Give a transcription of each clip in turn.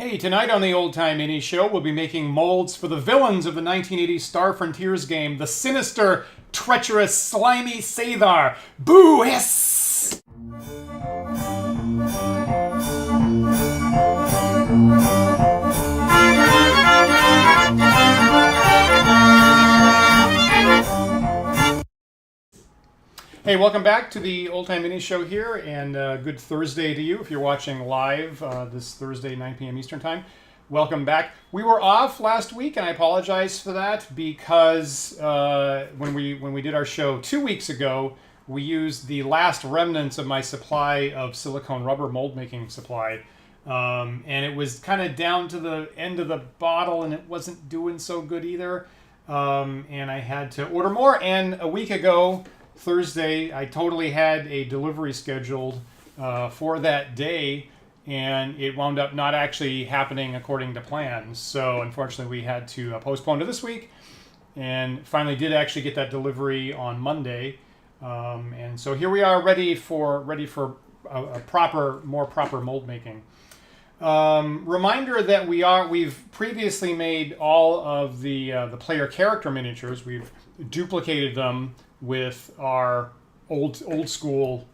Hey, tonight on the Old Time Mini Show, we'll be making molds for the villains of the 1980 Star Frontiers game, the sinister, treacherous, slimy Sathar. Boo hiss! Hey, welcome back to the Old Time Mini Show here, and good Thursday to you if you're watching live this Thursday, 9 p.m. Eastern Time. Welcome back. We were off last week, and I apologize for that because when we did our show 2 weeks ago, we used the last remnants of my supply of silicone rubber mold making supply, and it was kind of down to the end of the bottle, and it wasn't doing so good either, and I had to order more. And a week ago, Thursday, I totally had a delivery scheduled for that day, and it wound up not actually happening according to plan. So unfortunately, we had to postpone to this week, and finally did actually get that delivery on Monday. And so here we are, ready for more proper mold making. Reminder that we've previously made all of the player character miniatures. We've duplicated them with our old school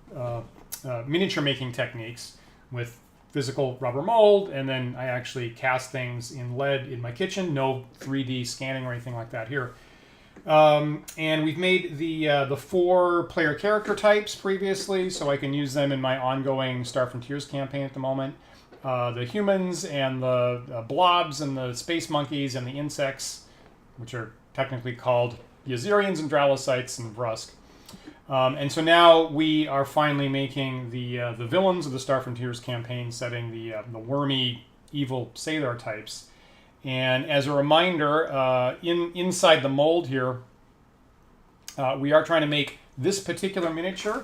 miniature making techniques with physical rubber mold, and then I actually cast things in lead in my kitchen. No 3D scanning or anything like that here. And we've made the 4 player character types previously, so I can use them in my ongoing Star Frontiers campaign at the moment. The humans and the blobs and the space monkeys and the insects, which are technically called Yazirians and Dralocytes and Brusk. And so now we are finally making the villains of the Star Frontiers campaign setting, the wormy, evil Sathar types. And as a reminder, inside the mold here, we are trying to make this particular miniature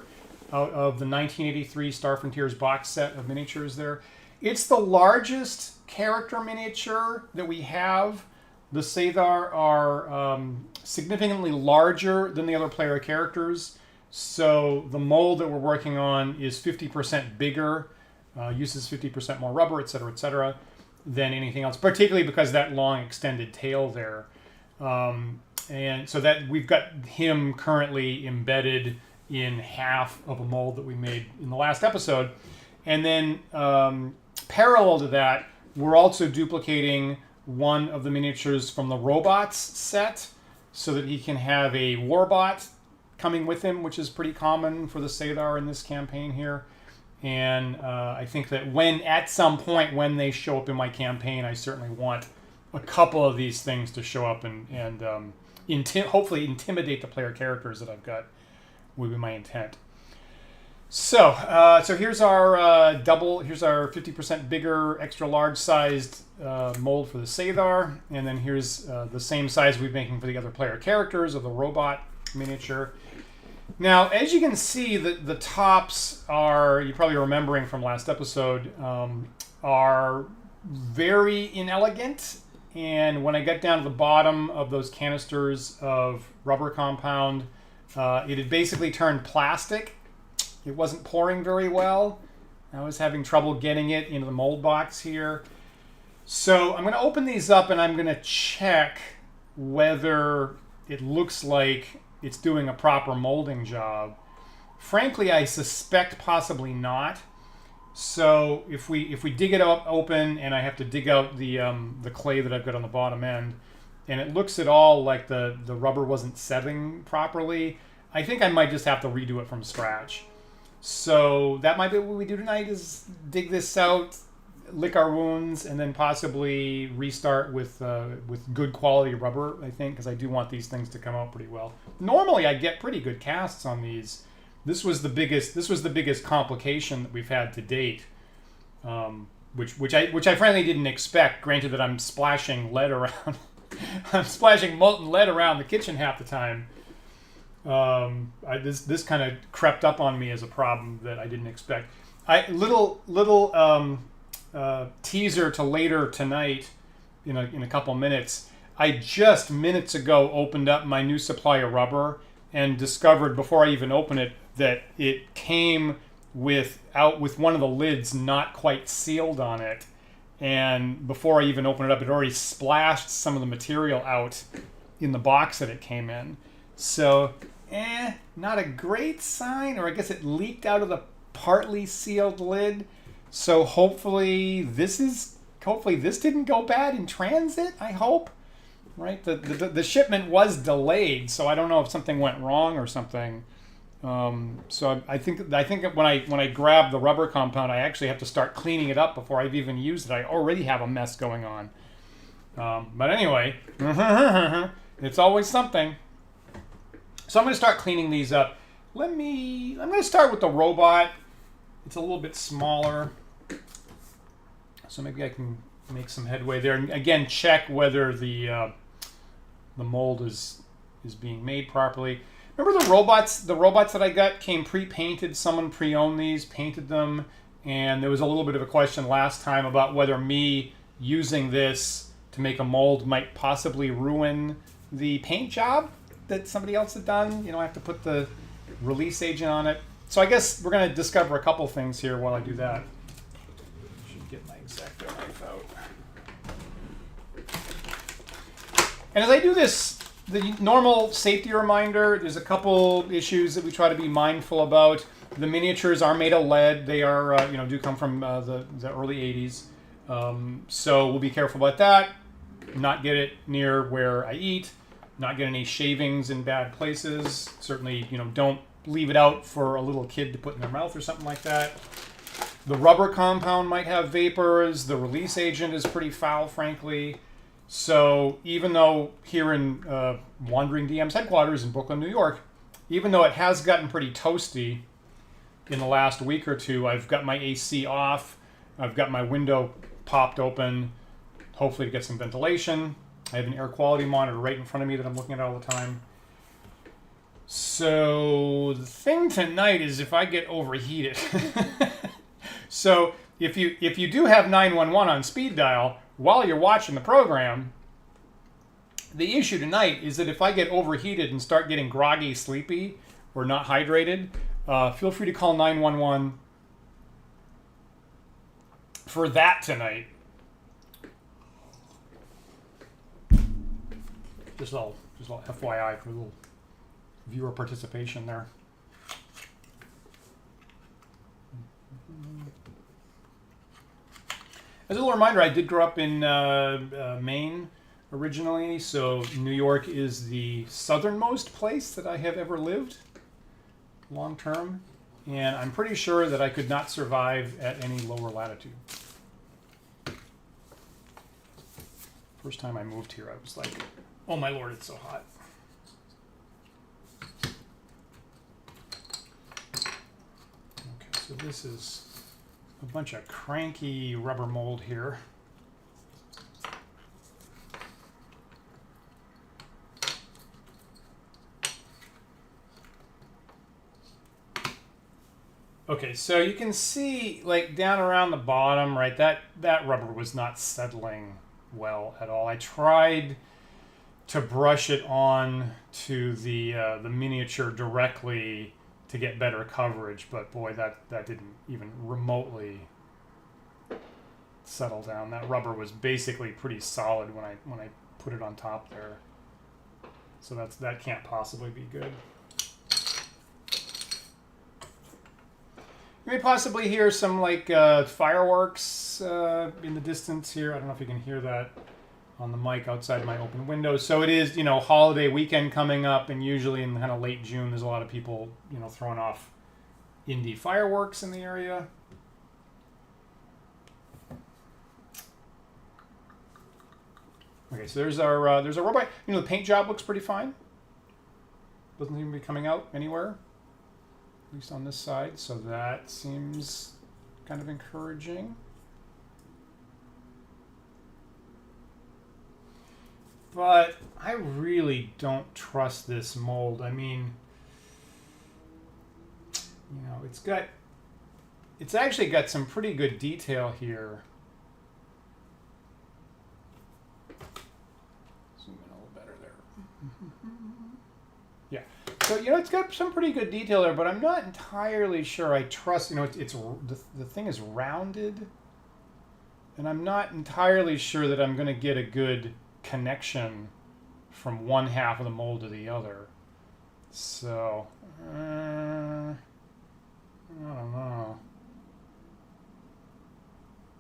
out of the 1983 Star Frontiers box set of miniatures there. It's the largest character miniature that we have. The Sathar are significantly larger than the other player characters, so the mold that we're working on is 50% bigger, uses 50% more rubber, etc., than anything else, particularly because of that long extended tail there. And so that we've got him currently embedded in half of a mold that we made in the last episode. And then parallel to that, we're also duplicating one of the miniatures from the robots set so that he can have a warbot coming with him, which is pretty common for the Sathar in this campaign here. And I think that at some point when they show up in my campaign, I certainly want a couple of these things to show up and hopefully intimidate the player characters that I've got, would be my intent. So here's our here's our 50% bigger, extra large sized mold for the Sathar, and then here's the same size we're making for the other player characters of the robot miniature. Now, as you can see, the tops are, you're probably remembering from last episode, are very inelegant, and when I get down to the bottom of those canisters of rubber compound, it had basically turned plastic. It wasn't pouring very well. I was having trouble getting it into the mold box here. So I'm going to open these up and I'm going to check whether it looks like it's doing a proper molding job. Frankly, I suspect possibly not. So if we dig it up open, and I have to dig out the clay that I've got on the bottom end, and it looks at all like the rubber wasn't setting properly, I think I might just have to redo it from scratch. So that might be what we do tonight, is dig this out, lick our wounds, and then possibly restart with good quality rubber, I think, because I do want these things to come out pretty well. Normally I get pretty good casts on these. This was the biggest complication that we've had to date, which I frankly didn't expect, granted that I'm splashing lead around I'm splashing molten lead around the kitchen half the time. This kind of crept up on me as a problem that I didn't expect. Little teaser to later tonight, in a couple minutes. I just minutes ago opened up my new supply of rubber and discovered, before I even opened it, that it came with one of the lids not quite sealed on it, And before I even opened it up, it already splashed some of the material out in the box that it came in. So, not a great sign, or I guess it leaked out of the partly sealed lid. So hopefully this didn't go bad in transit, I hope. Right? The shipment was delayed, so I don't know if something went wrong or something. So I think when I grab the rubber compound, I actually have to start cleaning it up before I've even used it. I already have a mess going on. But anyway, it's always something. So I'm going to start cleaning these up. I'm going to start with the robot. It's a little bit smaller, so maybe I can make some headway there. And again, check whether the mold is being made properly. Remember the robots? The robots that I got came pre-painted. Someone pre-owned these, painted them, and there was a little bit of a question last time about whether me using this to make a mold might possibly ruin the paint job that somebody else had done. You know, I have to put the release agent on it. So I guess we're going to discover a couple things here while I do that. I should get my X-Acto knife out. And as I do this, the normal safety reminder, there's a couple issues that we try to be mindful about. The miniatures are made of lead. They are, do come from the early 80s. So we'll be careful about that. Not get it near where I eat. Not get any shavings in bad places. Certainly, don't leave it out for a little kid to put in their mouth or something like that. The rubber compound might have vapors. The release agent is pretty foul, frankly. So even though here in Wandering DM's headquarters in Brooklyn, New York, even though it has gotten pretty toasty in the last week or two, I've got my AC off. I've got my window popped open, hopefully to get some ventilation. I have an air quality monitor right in front of me that I'm looking at all the time. So the thing tonight is if I get overheated. So if you do have 911 on speed dial while you're watching the program, the issue tonight is that if I get overheated and start getting groggy, sleepy, or not hydrated, feel free to call 911 for that tonight. Just a little FYI for a little viewer participation there. As a little reminder, I did grow up in Maine originally, so New York is the southernmost place that I have ever lived long term, and I'm pretty sure that I could not survive at any lower latitude. First time I moved here, I was like, oh my lord, it's so hot. Okay, so this is a bunch of cranky rubber mold here. Okay, so you can see, like, down around the bottom, right, that rubber was not settling well at all. I tried to brush it on to the miniature directly to get better coverage, but boy, that didn't even remotely settle down. That rubber was basically pretty solid when I put it on top there. So that can't possibly be good. You may possibly hear some like fireworks in the distance here. I don't know if you can hear that on the mic outside my open window. So it is, holiday weekend coming up, and usually in kind of late June, there's a lot of people, throwing off indie fireworks in the area. Okay, so there's our robot. The paint job looks pretty fine. Doesn't seem to be coming out anywhere, at least on this side. So that seems kind of encouraging. But I really don't trust this mold. I mean, it's actually got some pretty good detail here. Zoom in a little better there. Yeah. So, it's got some pretty good detail there, but I'm not entirely sure I trust, it's the thing is rounded. And I'm not entirely sure that I'm going to get a good connection from one half of the mold to the other. So, I don't know.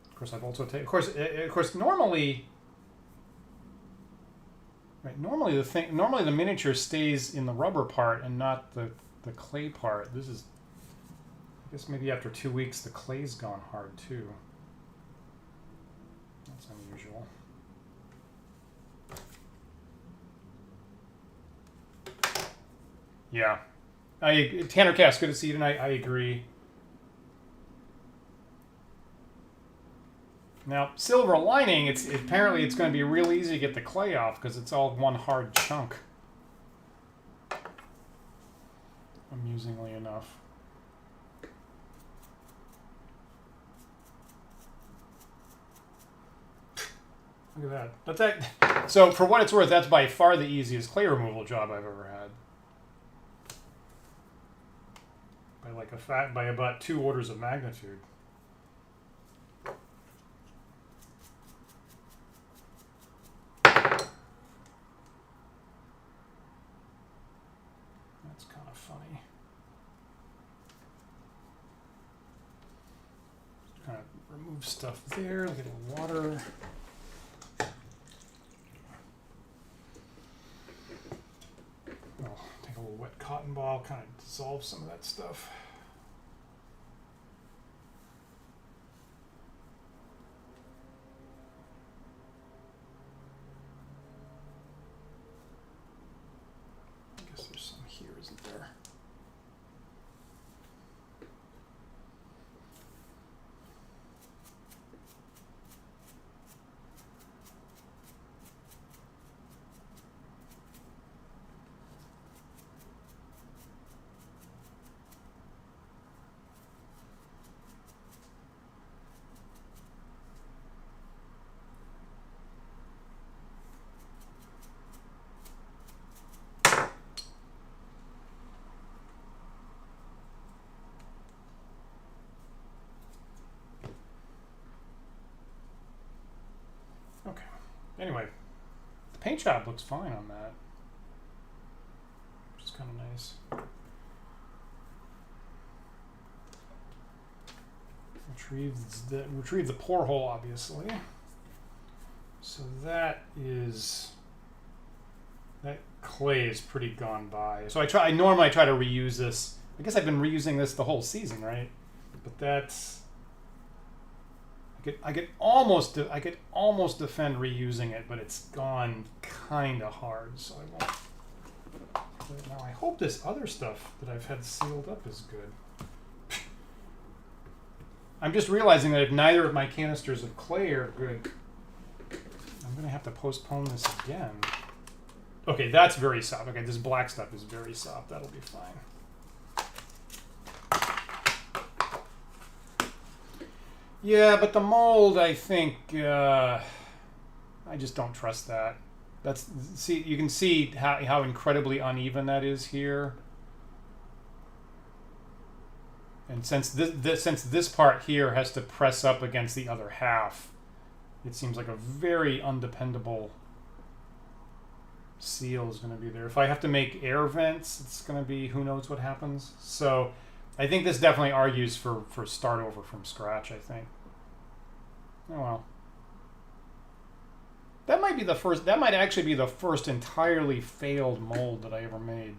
Of course, I've also taken. Of course, normally, right? Normally the miniature stays in the rubber part and not the clay part. This is, I guess maybe after 2 weeks the clay's gone hard too. That's unusual. Yeah. Tanner Cass, good to see you tonight. I agree. Now, silver lining, apparently it's going to be real easy to get the clay off because it's all one hard chunk. Amusingly enough. Look at that. So for what it's worth, that's by far the easiest clay removal job I've ever had. By about 2 orders of magnitude. That's kind of funny. Just kind of remove stuff there. Look at the water. Take a little wet cotton ball, kind of dissolve some of that stuff. I guess there's some here, isn't there? Okay. Anyway, the paint job looks fine on that, which is kind of nice. Retrieve the pore hole, obviously. So that clay is pretty gone by. So I normally try to reuse this. I guess I've been reusing this the whole season, right? But that's. I could almost defend reusing it, but it's gone kind of hard, so I won't. But now I hope this other stuff that I've had sealed up is good. I'm just realizing that if neither of my canisters of clay are good, I'm going to have to postpone this again. Okay, that's very soft. Okay, this black stuff is very soft. That'll be fine. Yeah, but the mold, I think, I just don't trust that. You can see how incredibly uneven that is here. And since this part here has to press up against the other half, it seems like a very undependable seal is going to be there. If I have to make air vents, it's going to be who knows what happens. So I think this definitely argues for start over from scratch, I think. Oh well. That might actually be the first entirely failed mold that I ever made.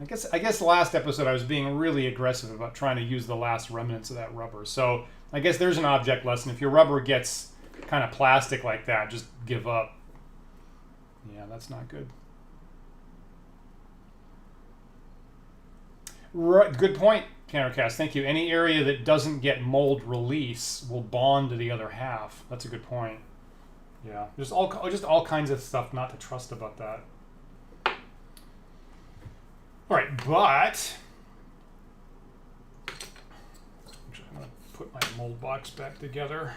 I guess last episode I was being really aggressive about trying to use the last remnants of that rubber. So I guess there's an object lesson. If your rubber gets kind of plastic like that, just give up. Yeah, that's not good. Right, good point, Countercast. Thank you. Any area that doesn't get mold release will bond to the other half. That's a good point. Yeah, just all kinds of stuff not to trust about that. All right, but actually, I'm going to put my mold box back together.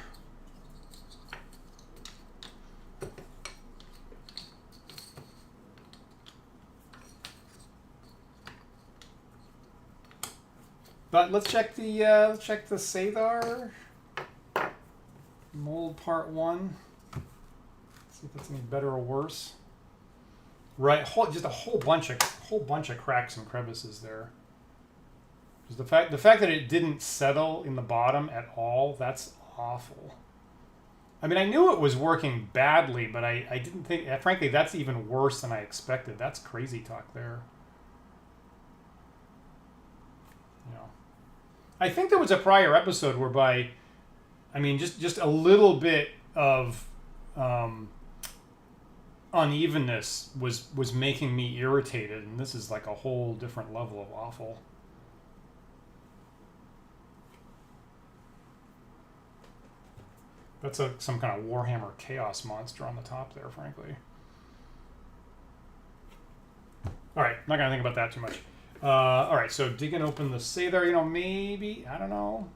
But let's check the Sathar. mold part 1. Let's see if that's any better or worse. Right, just a whole bunch of cracks and crevices there. Just the fact that it didn't settle in the bottom at all, that's awful. I mean, I knew it was working badly, but I didn't think, frankly, that's even worse than I expected. That's crazy talk there. You know, I think there was a prior episode whereby, I mean, just a little bit of unevenness was making me irritated, and this is like a whole different level of awful. That's some kind of Warhammer Chaos monster on the top there, frankly. All right, not gonna think about that too much. All right, so digging open the Sathar, you know, maybe, I don't know.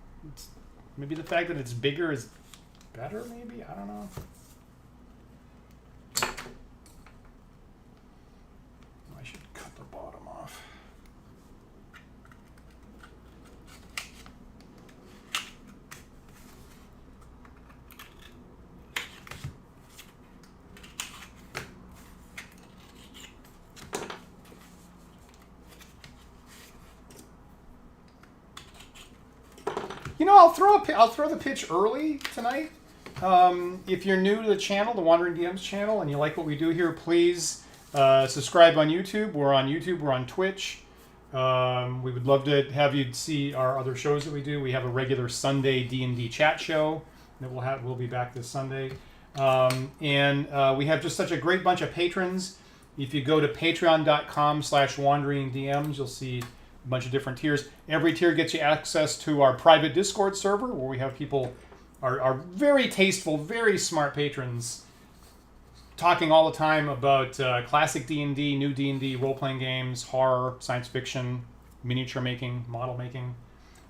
Maybe the fact that it's bigger is better, maybe? I don't know. I should cut the bottom off. You know, I'll throw the pitch early tonight. If you're new to the channel, the Wandering DMs channel, and you like what we do here, please subscribe on YouTube. We're on YouTube. We're on Twitch. We would love to have you see our other shows that we do. We have a regular Sunday D&D chat show that we'll be back this Sunday, and we have just such a great bunch of patrons. If you go to patreon.com/wanderingdms, you'll see a bunch of different tiers. Every tier gets you access to our private Discord server where we have people, our very tasteful, very smart patrons, talking all the time about classic D&D, new D&D, role-playing games, horror, science fiction, miniature making, model making,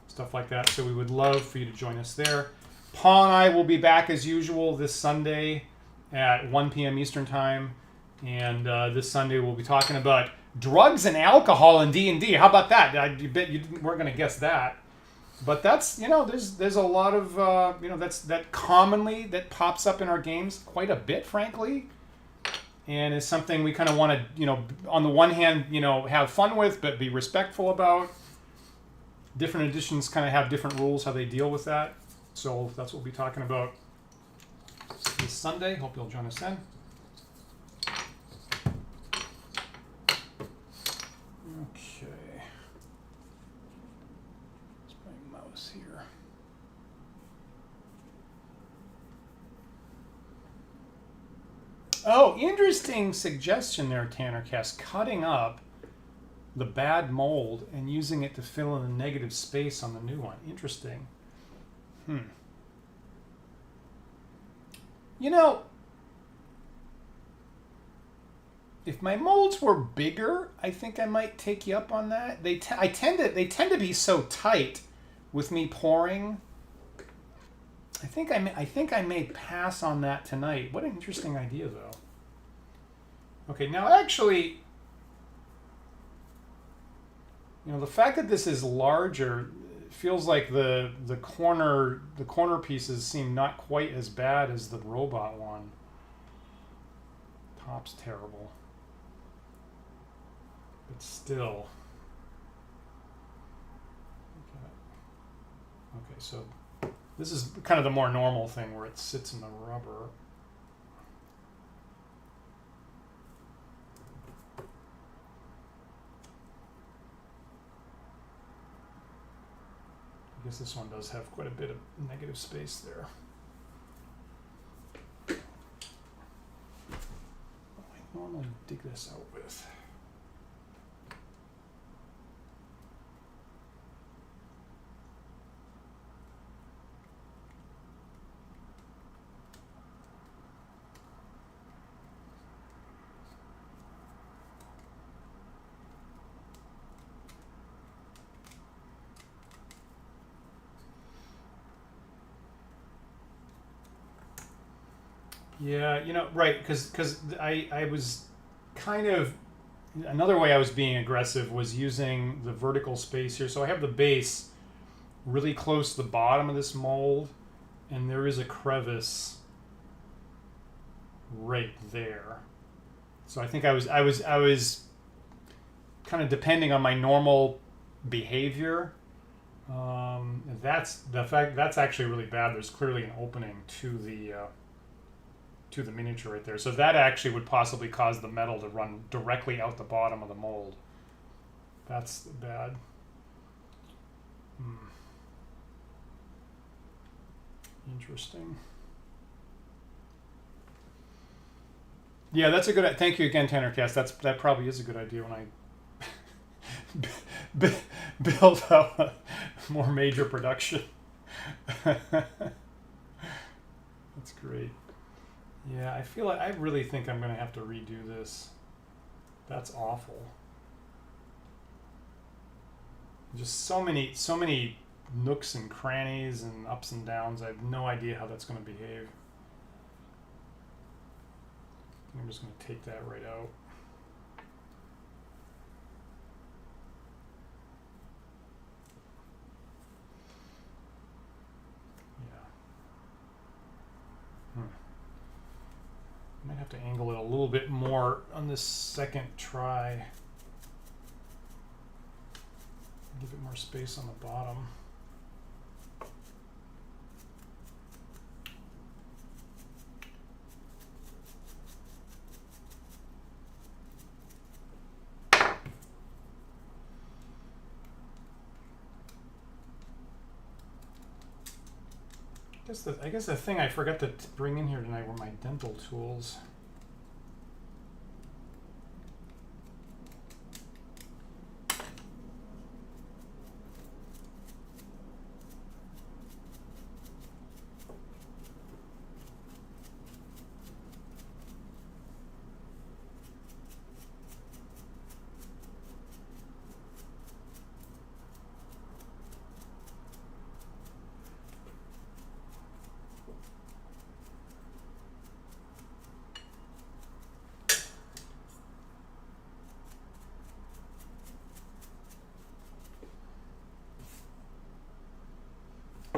stuff like that. So we would love for you to join us there. Paul and I will be back as usual this Sunday at 1 p.m. Eastern Time. And this Sunday we'll be talking about drugs and alcohol in D&D. How about that? I bet you weren't going to guess that. But that's, you know, there's a lot of, you know, that commonly that pops up in our games quite a bit, frankly. And it's something we kind of want to, you know, on the one hand, you know, have fun with, but be respectful about. Different editions kind of have different rules, how they deal with that. So that's what we'll be talking about this Sunday. Hope you'll join us then. Okay. Let's put my mouse here. Oh, interesting suggestion there, Tannercast. Cutting up the bad mold and using it to fill in the negative space on the new one. Interesting. You know, if my molds were bigger, I think I might take you up on that. They tend to be so tight with me pouring. I think I may pass on that tonight. What an interesting idea, though. Okay, now actually, you know, the fact that this is larger feels like the corner pieces seem not quite as bad as the robot one. Top's terrible. But still. Okay, so this is kind of the more normal thing where it sits in the rubber. I guess this one does have quite a bit of negative space there. What do I normally dig this out with? Yeah, you know, right, because I was kind of, another way I was being aggressive was using the vertical space here. So I have the base really close to the bottom of this mold, and there is a crevice right there. So I think I was kind of depending on my normal behavior. That's actually really bad. There's clearly an opening to the miniature right there. So that actually would possibly cause the metal to run directly out the bottom of the mold. That's bad. Interesting. Yeah, that's a good. Thank you again, Tannercast. That probably is a good idea when I build up a more major production. That's great. Yeah, I really think I'm going to have to redo this. That's awful. Just so many nooks and crannies and ups and downs. I have no idea how that's going to behave. I'm just going to take that right out. Yeah. I might have to angle it a little bit more on this second try. Give it more space on the bottom. I guess the thing I forgot to bring in here tonight were my dental tools.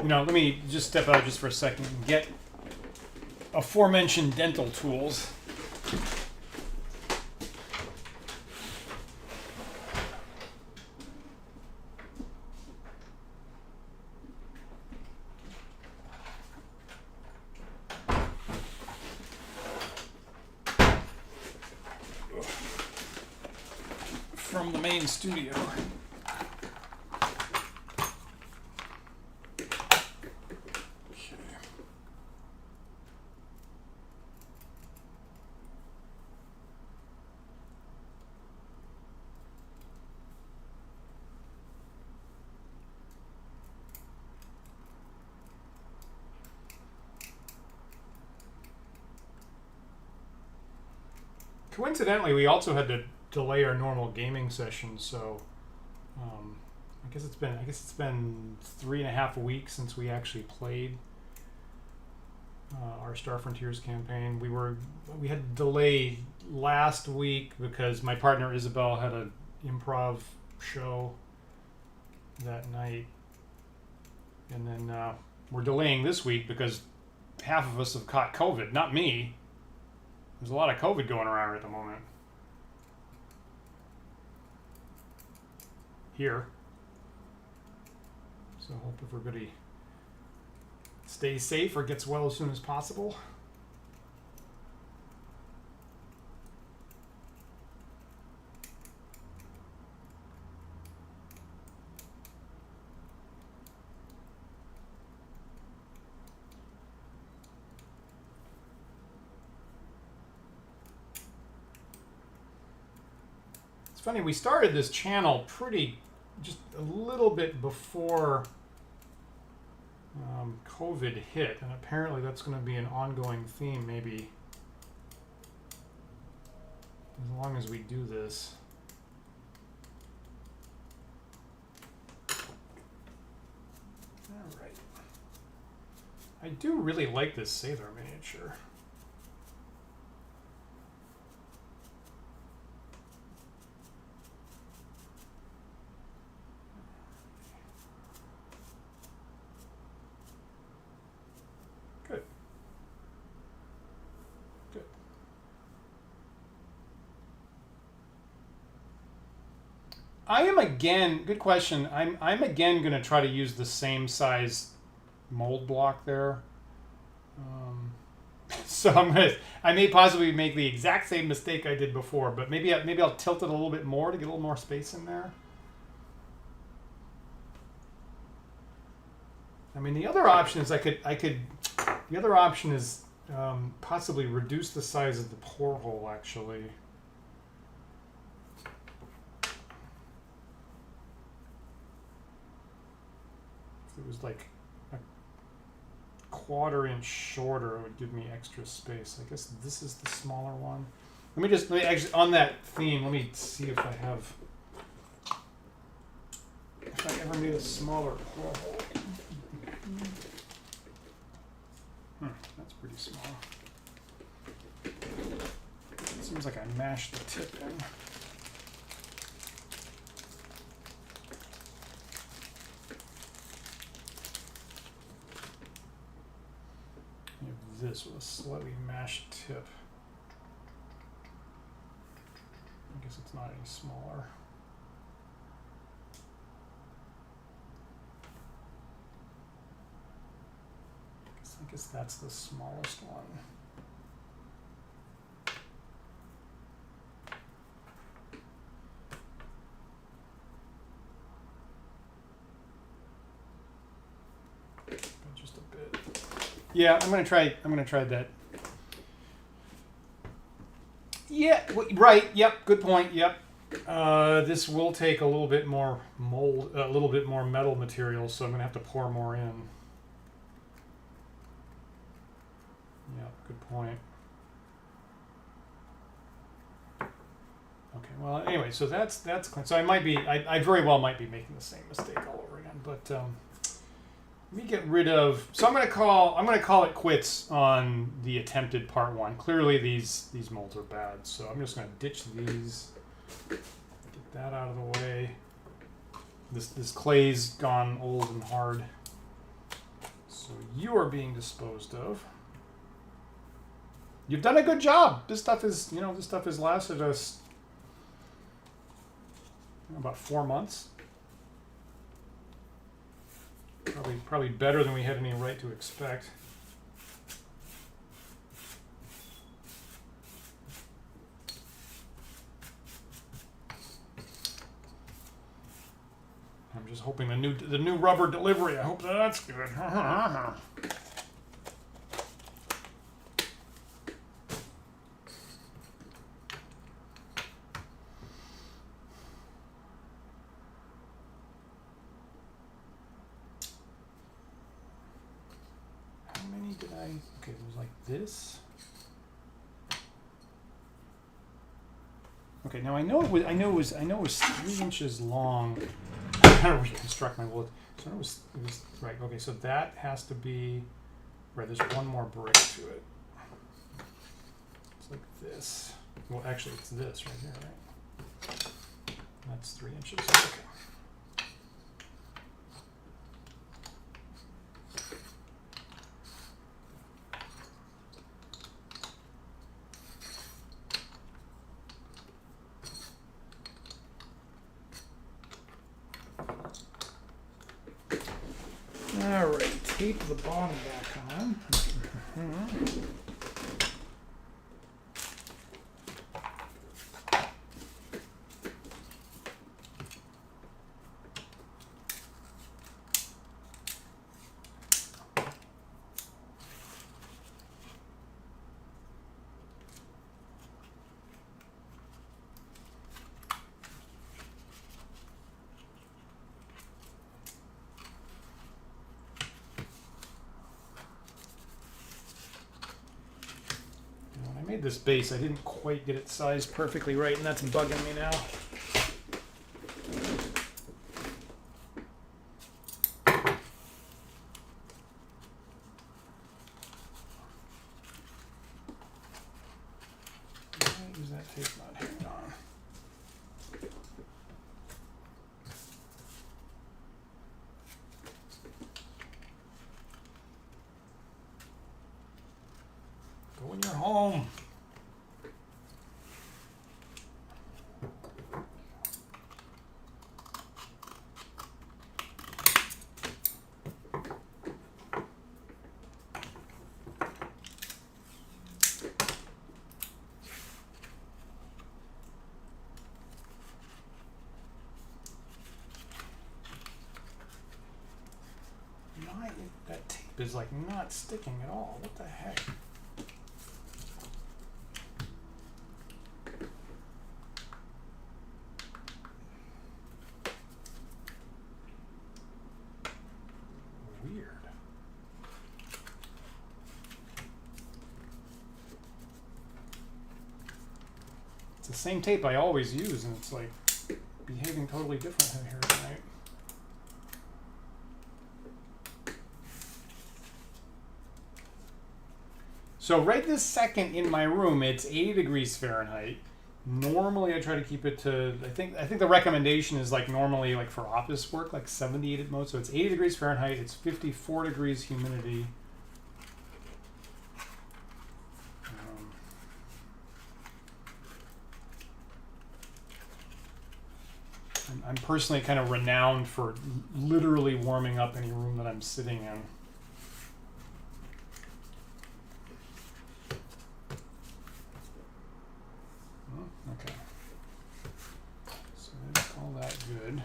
Let me just step out just for a second and get aforementioned dental tools. From the main studio. Coincidentally, we also had to delay our normal gaming session, so I guess it's been 3.5 weeks since we actually played our Star Frontiers campaign. We had to delay last week because my partner Isabelle had an improv show that night, and then we're delaying this week because half of us have caught COVID. Not me. There's a lot of COVID going around at the moment. Here. So hope everybody stays safe or gets well as soon as possible. It's funny, we started this channel just a little bit before COVID hit, and apparently that's going to be an ongoing theme maybe as long as we do this. All right. I do really like this Sathar miniature. I am again. Good question. I'm again going to try to use the same size mold block there. So I may possibly make the exact same mistake I did before, but maybe I'll tilt it a little bit more to get a little more space in there. I mean, the other option is the other option is possibly reduce the size of the pore hole, actually. If it was like a 1/4 inch shorter, it would give me extra space. I guess this is the smaller one. Let me actually, on that theme, let me see if I ever made a smaller pore hole. That's pretty small. It seems like I mashed the tip in. I have this with a slightly mashed tip. I guess it's not any smaller. I guess that's the smallest one. Just a bit. Yeah, I'm gonna try that. Yeah, right. Yep. Good point. Yep. This will take a little bit more mold, a little bit more metal material, so I'm gonna have to pour more in. Yeah, good point. Okay, well, anyway, so that's so I very well might be making the same mistake all over again, but let me get rid of. So I'm gonna call it quits on the attempted part 1. Clearly these molds are bad, so I'm just gonna ditch these. Get that out of the way. This clay's gone old and hard, so you are being disposed of. You've done a good job. This stuff has lasted us about 4 months. Probably better than we had any right to expect. I'm just hoping the new rubber delivery. I hope that's good. Okay, it was like this. Okay, now I know it was 3 inches long. I'm trying to reconstruct my wood. So it was right. Okay, so that has to be right. There's one more brick to it. It's like this. Well, actually, it's this right here, right? That's 3 inches. Okay. All right, tape the bottom back on. Made this base, I didn't quite get it sized perfectly right, and that's bugging me now. Use that tape not hanging on. Go when you're home. is like not sticking at all. What the heck? Weird. It's the same tape I always use, and it's like behaving totally different here tonight. So right this second in my room, it's 80 degrees Fahrenheit. Normally I try to keep it to, I think the recommendation is like normally like for office work, like 78 at most. So it's 80 degrees Fahrenheit, it's 54 degrees humidity. I'm personally kind of renowned for literally warming up any room that I'm sitting in. Okay. So let's call that good.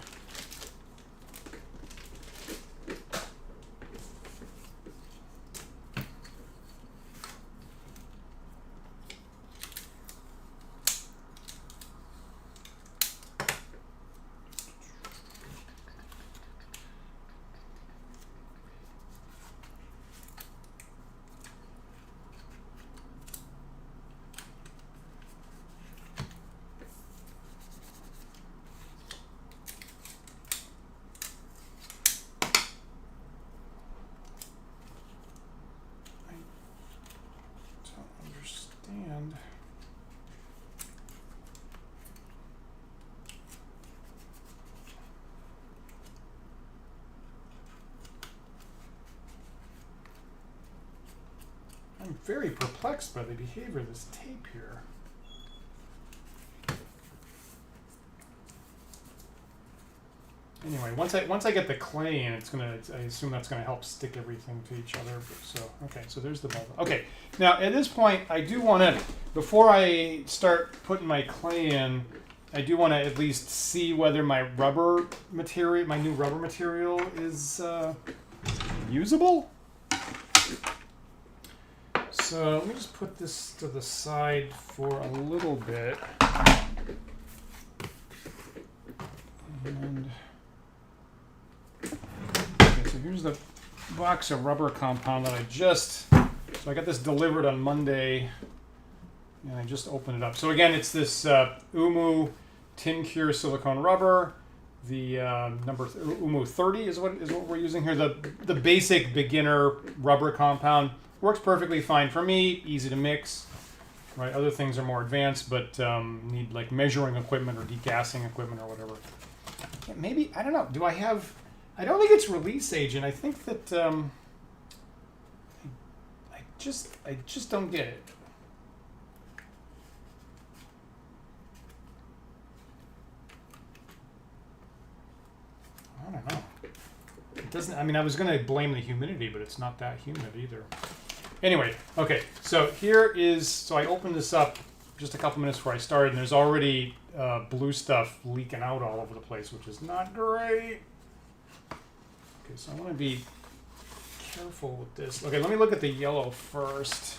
I'm very perplexed by the behavior of this tape here. Anyway, once I get the clay in, I assume that's gonna help stick everything to each other. So okay, so there's the bulb. Okay, now at this point, I do want to, before I start putting my clay in, I do want to at least see whether my rubber material, my new rubber material, is usable. So let me just put this to the side for a little bit. And okay, so here's the box of rubber compound that so I got this delivered on Monday, and I just opened it up. So again, it's this Umu Tin Cure silicone rubber. The number Umu 30 is what we're using here. The basic beginner rubber compound. Works perfectly fine for me, easy to mix. Right, other things are more advanced, but need like measuring equipment or degassing equipment or whatever. Yeah, maybe, I don't know. Do I have? I don't think it's release agent. I think that I just don't get it. I don't know. It doesn't. I mean, I was going to blame the humidity, but it's not that humid either. Anyway, okay, so here is, so I opened this up just a couple minutes before I started, and there's already blue stuff leaking out all over the place, which is not great. Okay, so I want to be careful with this. Okay, let me look at the yellow first.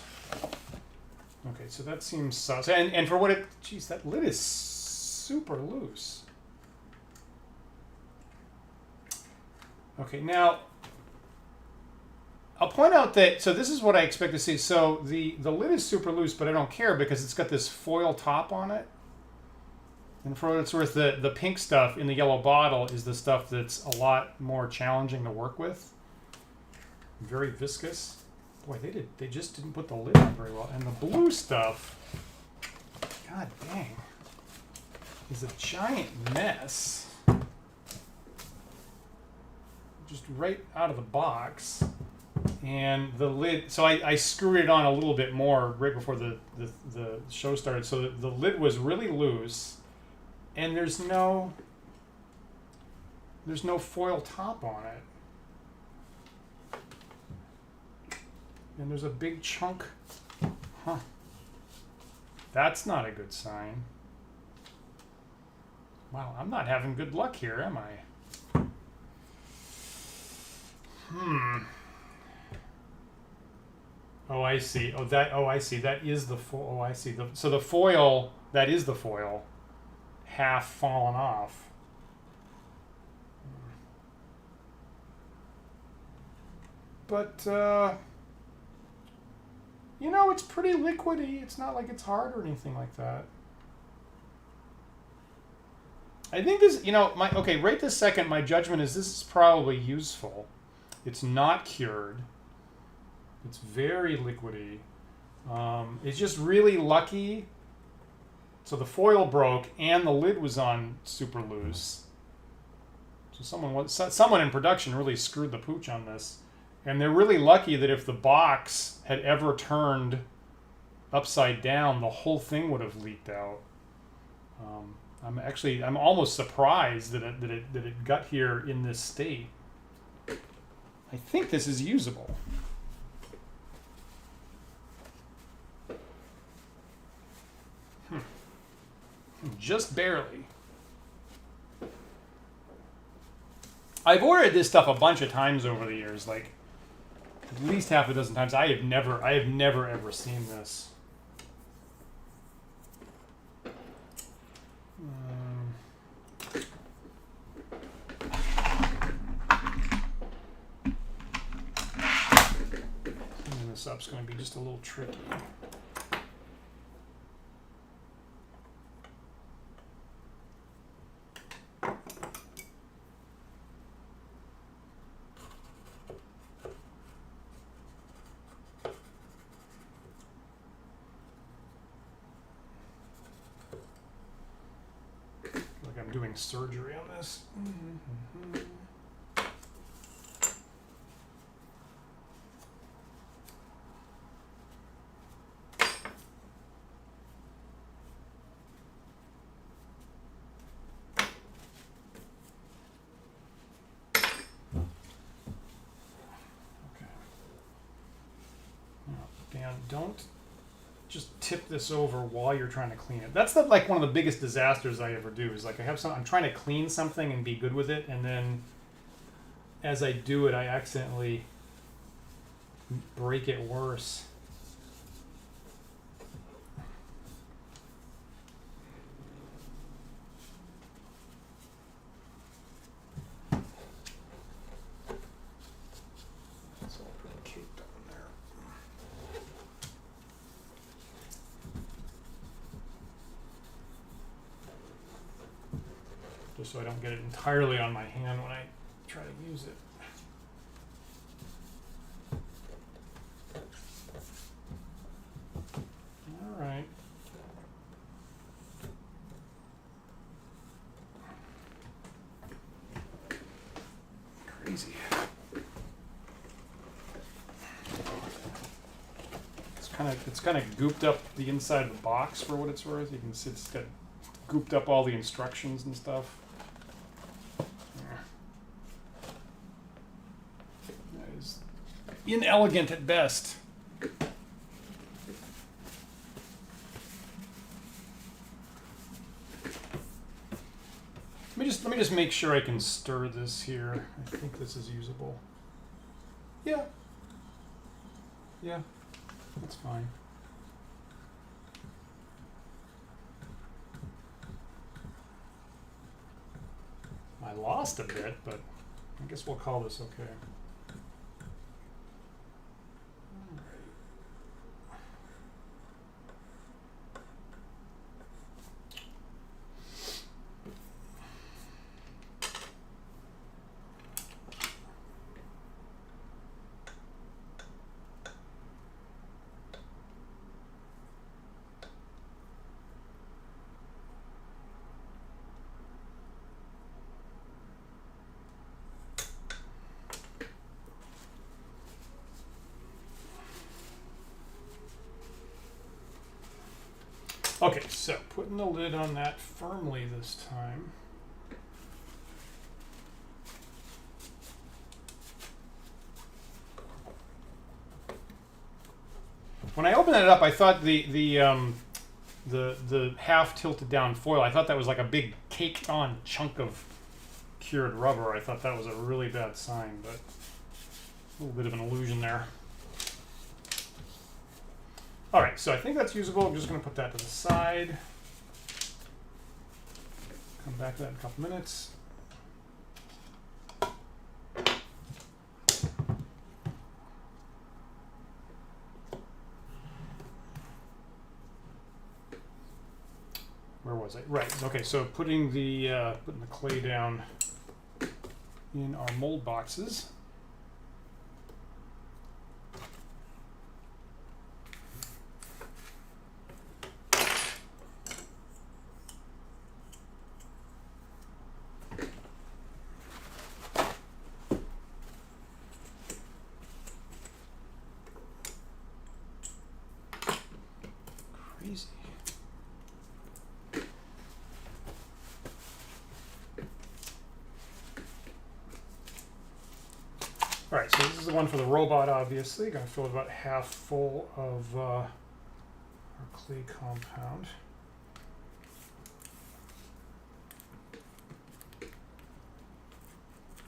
Okay, so that seems sus. And for what it, geez, that lid is super loose. Okay, now, I'll point out that, so this is what I expect to see. So the lid is super loose, but I don't care because it's got this foil top on it. And for what it's worth, the pink stuff in the yellow bottle is the stuff that's a lot more challenging to work with. Very viscous. Boy, they just didn't put the lid on very well. And the blue stuff, god dang, is a giant mess. Just right out of the box. And the lid, so I screwed it on a little bit more right before the show started. So the lid was really loose, and there's no foil top on it. And there's a big chunk. Huh. That's not a good sign. Wow, I'm not having good luck here, am I? Oh, I see. Oh, that. Oh, I see. That is the foil. Oh, I see. So the foil. That is the foil. Half fallen off. But you know, it's pretty liquidy. It's not like it's hard or anything like that. I think this. You know, okay. Right this second, my judgment is this is probably useful. It's not cured. It's very liquidy. It's just really lucky. So the foil broke and the lid was on super loose. So someone in production really screwed the pooch on this. And they're really lucky that if the box had ever turned upside down, the whole thing would have leaked out. I'm almost surprised that it got here in this state. I think this is usable. Just barely. I've ordered this stuff a bunch of times over the years, like at least half a dozen times. I have never ever seen this. Cleaning this up's going to be just a little tricky. I'm doing surgery on this. Okay. Now, Dan, don't just tip this over while you're trying to clean it. That's like one of the biggest disasters I ever do. Is like I'm trying to clean something and be good with it, and then as I do it, I accidentally break it worse. It's all pretty caked up in there. Just so I don't get it entirely on my hand when I try to use it. All right. Crazy. It's kind of gooped up the inside of the box for what it's worth. You can see it's got gooped up all the instructions and stuff. That is inelegant at best. Let me just make sure I can stir this here. I think this is usable. Yeah. Yeah, that's fine. I lost a bit, but I guess we'll call this okay. Okay, so putting the lid on that firmly this time. When I opened it up, I thought the half tilted down foil, I thought that was like a big caked on chunk of cured rubber. I thought that was a really bad sign, but a little bit of an illusion there. All right, so I think that's usable. I'm just going to put that to the side. Come back to that in a couple minutes. Where was I? Right. Okay. So putting the clay down in our mold boxes. Crazy. All right, so this is the one for the robot, obviously. Going to fill it about half full of our clay compound.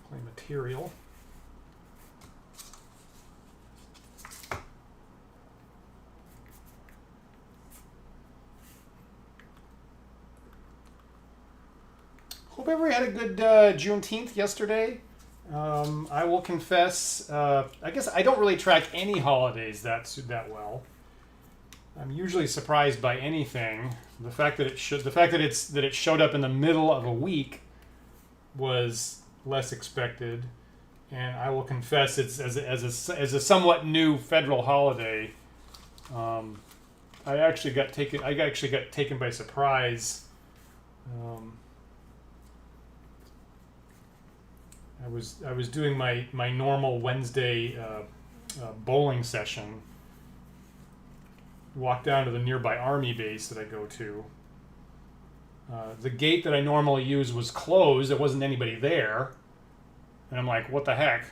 Clay material. Hope everybody had a good Juneteenth yesterday. I will confess, I guess I don't really track any holidays that well. I'm usually surprised by anything. The fact that it showed up in the middle of a week was less expected, and I will confess it's as a somewhat new federal holiday. I actually got taken by surprise. I was doing my normal Wednesday bowling session. Walked down to the nearby army base that I go to. The gate that I normally use was closed. There wasn't anybody there, and I'm like, "What the heck?"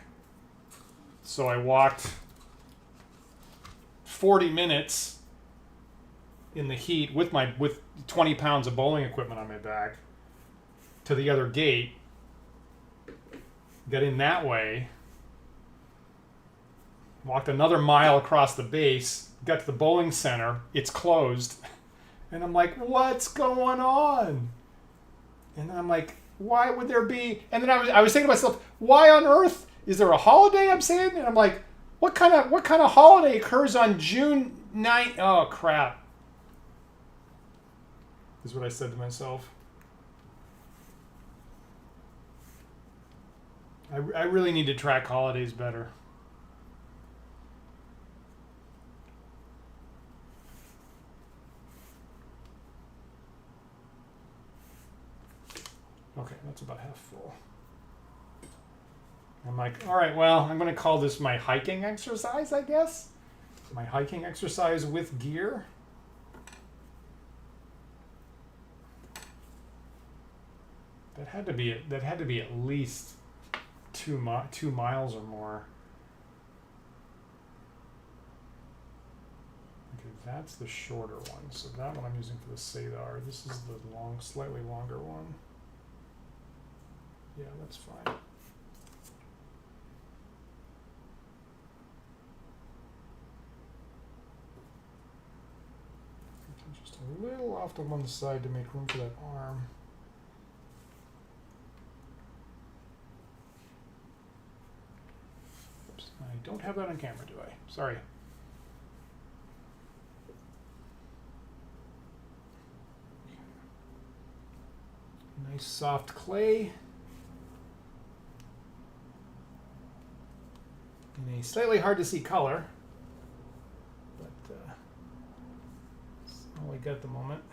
So I walked 40 minutes in the heat with 20 pounds of bowling equipment on my back to the other gate. Got in that way, walked another mile across the base, got to the bowling center, it's closed. And I'm like, what's going on? And I'm like, why would there be? And then I was thinking to myself, why on earth is there a holiday? I'm saying, and I'm like, what kind of holiday occurs on June 9th? Oh crap! Is what I said to myself. I really need to track holidays better. Okay, that's about half full. I'm like, all right, well, I'm going to call this my hiking exercise, I guess. My hiking exercise with gear. That had to be at least 2 miles or more. Okay, that's the shorter one. So that one I'm using for the Sathar. This is the slightly longer one. Yeah, that's fine. Just a little off to one side to make room for that arm. I don't have that on camera, do I? Sorry. Nice soft clay. In a slightly hard to see color, but that's all we got at the moment.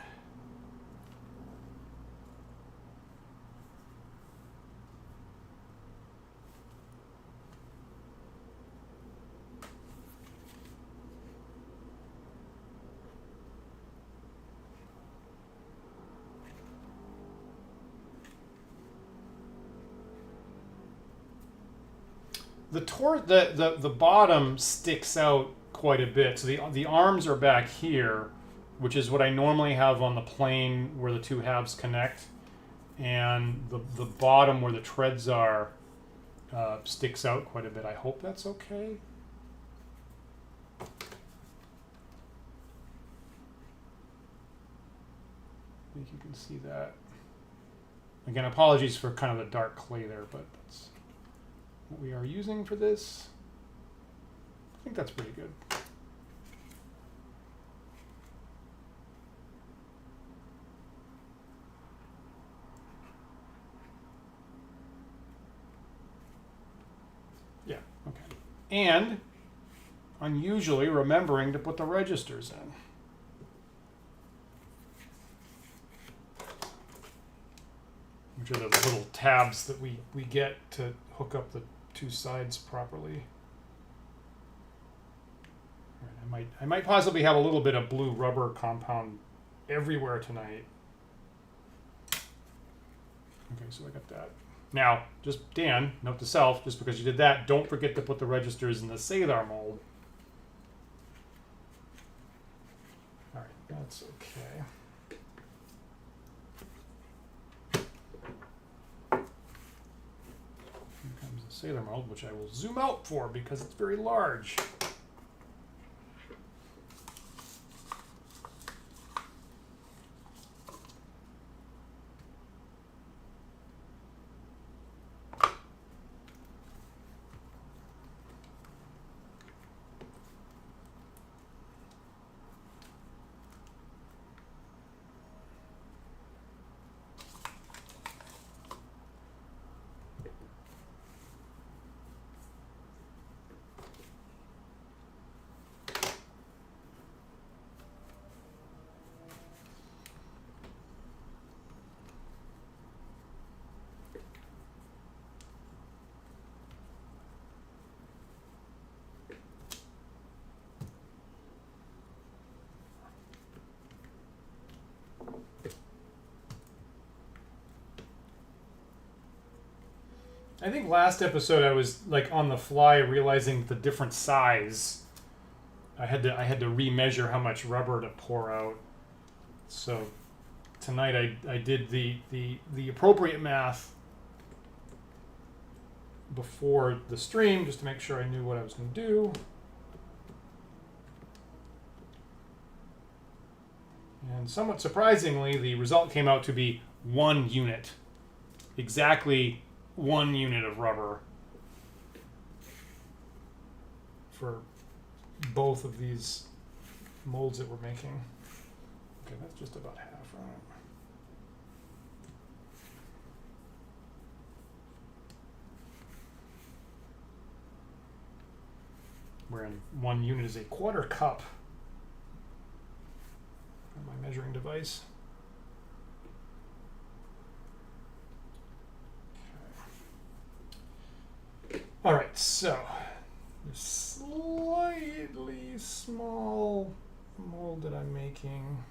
The bottom sticks out quite a bit. So the arms are back here, which is what I normally have on the plane where the two halves connect, and the bottom where the treads are sticks out quite a bit. I hope that's okay. can see that. Again, apologies for kind of the dark clay there, but that's what we are using for this. I think that's pretty good. Yeah, okay. And unusually remembering to put the registers in. Which are the little tabs that we get to hook up the two sides properly. All right, I might possibly have a little bit of blue rubber compound everywhere tonight. Okay, so I got that. Now, just Dan, note to self, just because you did that, don't forget to put the registers in the Sathar mold. All right, that's okay. Here comes the Sathar mold, which I will zoom out for because it's very large. I think last episode I was like on the fly realizing the different size. I had to remeasure how much rubber to pour out. So tonight I did the appropriate math before the stream just to make sure I knew what I was going to do. And somewhat surprisingly, the result came out to be 1 unit. Exactly 1 unit of rubber for both of these molds that we're making. Okay, that's just about half, right? Wherein 1 unit is a 1/4 cup on my measuring device. All right, so this slightly small mold that I'm making.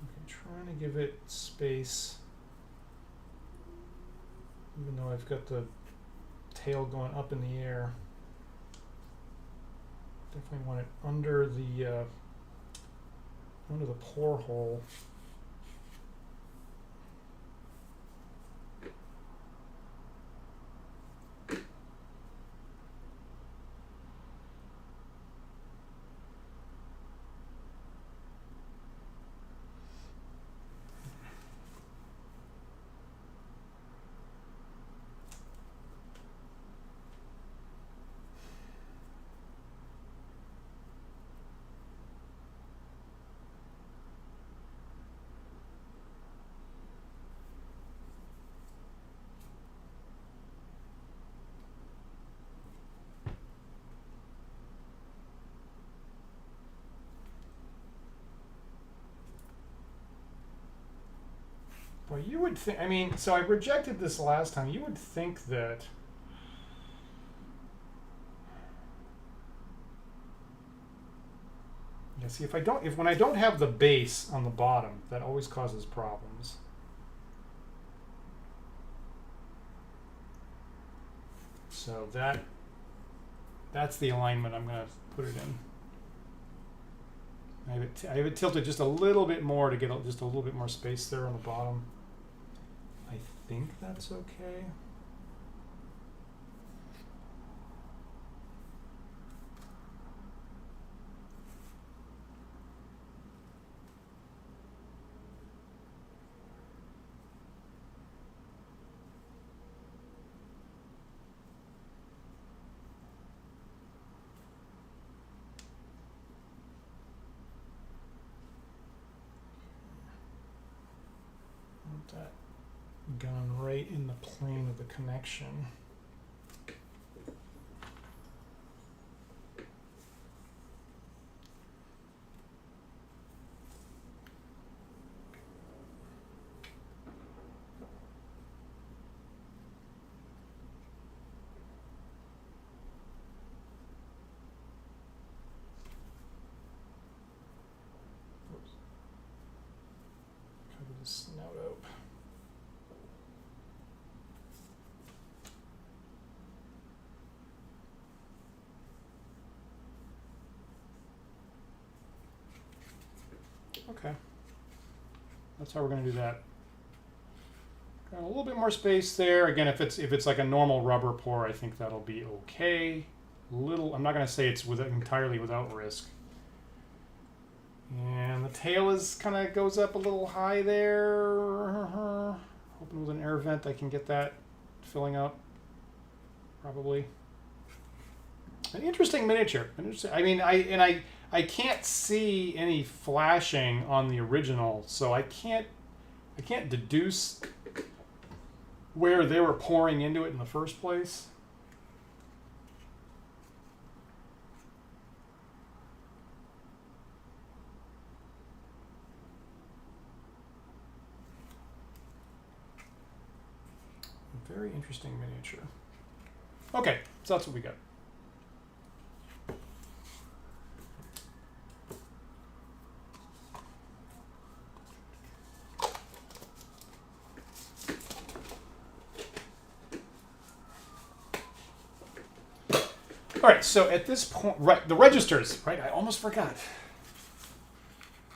I'm trying to give it space, even though I've got the tail going up in the air. Definitely want it under the pore hole. Well, you would think, I mean, so I rejected this last time. You would think that yeah, see, when I don't have the base on the bottom, that always causes problems. So that's the alignment I'm going to put it in. I have it tilted just a little bit more to get just a little bit more space there on the bottom. I think that's okay. that gun right in the plane of the connection. Snout out. Okay, that's how we're going to do that. Got a little bit more space there. Again, if it's like a normal rubber pour, I think that'll be okay. I'm not going to say it's entirely without risk. And the tail is kind of goes up a little high there. Hoping with an air vent I can get that filling up. Probably. An interesting miniature. I mean, I can't see any flashing on the original, so I can't deduce where they were pouring into it in the first place. Very interesting miniature. Okay, so that's what we got. All right, so at this point, right, the registers, right? I almost forgot.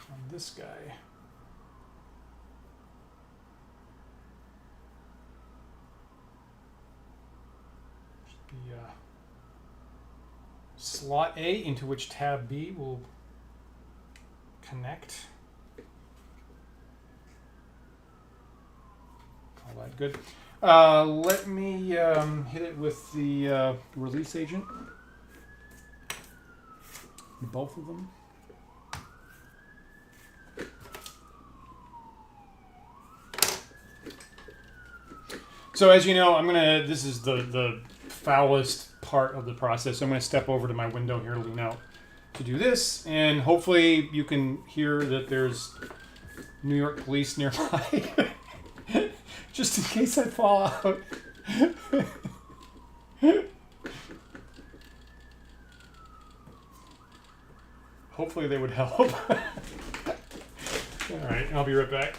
On this guy. The slot A into which tab B will connect. All that good. Let me hit it with the release agent. Both of them. So as you know, this is the foulest part of the process. So I'm going to step over to my window here to lean out to do this, and hopefully you can hear that there's New York police nearby, just in case I fall out. Hopefully they would help. All right, I'll be right back.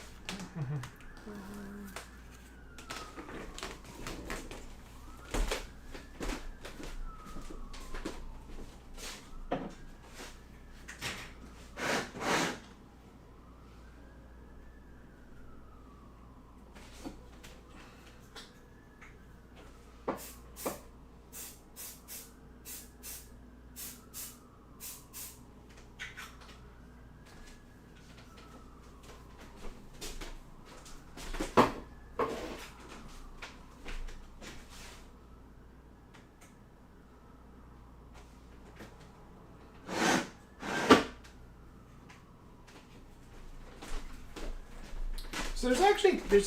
So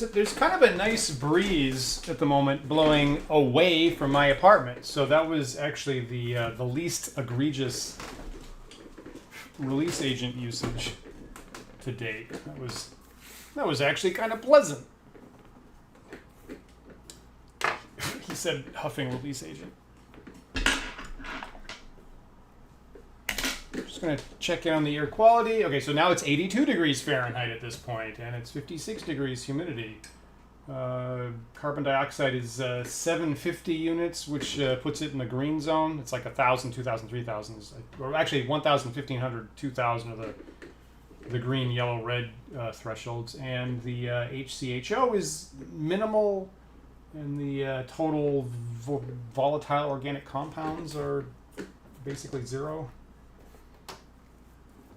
there's kind of a nice breeze at the moment blowing away from my apartment. So that was actually the least egregious release agent usage to date. That was actually kind of pleasant. He said huffing release agent. Going to check in on the air quality. Okay, so now it's 82 degrees Fahrenheit at this point, and it's 56 degrees humidity. Carbon dioxide is 750 units, which puts it in the green zone. It's like 1,000, 2,000, 3,000, or actually 1,000, 1,500, 2,000 are the green, yellow, red thresholds, and the HCHO is minimal, and the total volatile organic compounds are basically zero.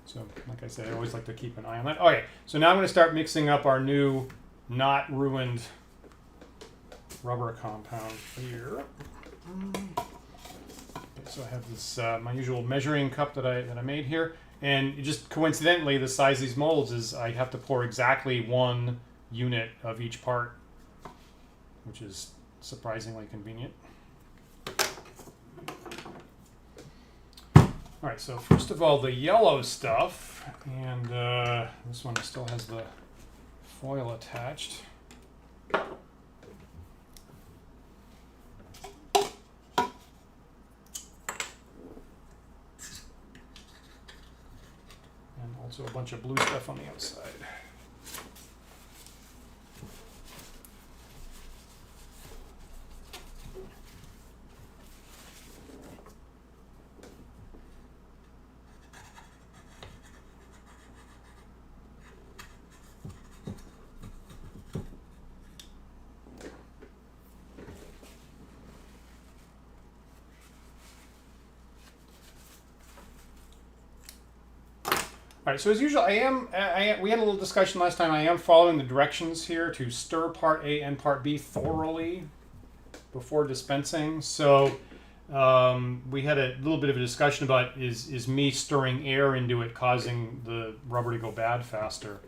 So, like I said, I always like to keep an eye on that. Okay, so now I'm going to start mixing up our new, not ruined rubber compound here. Okay, so I have this my usual measuring cup that I made here, and just coincidentally, the size of these molds is I have to pour exactly 1 unit of each part, which is surprisingly convenient. All right, so first of all, the yellow stuff, and this one still has the foil attached. And also a bunch of blue stuff on the outside. All right, so as usual, we had a little discussion last time. I am following the directions here to stir part A and part B thoroughly before dispensing. So we had a little bit of a discussion about is me stirring air into it causing the rubber to go bad faster.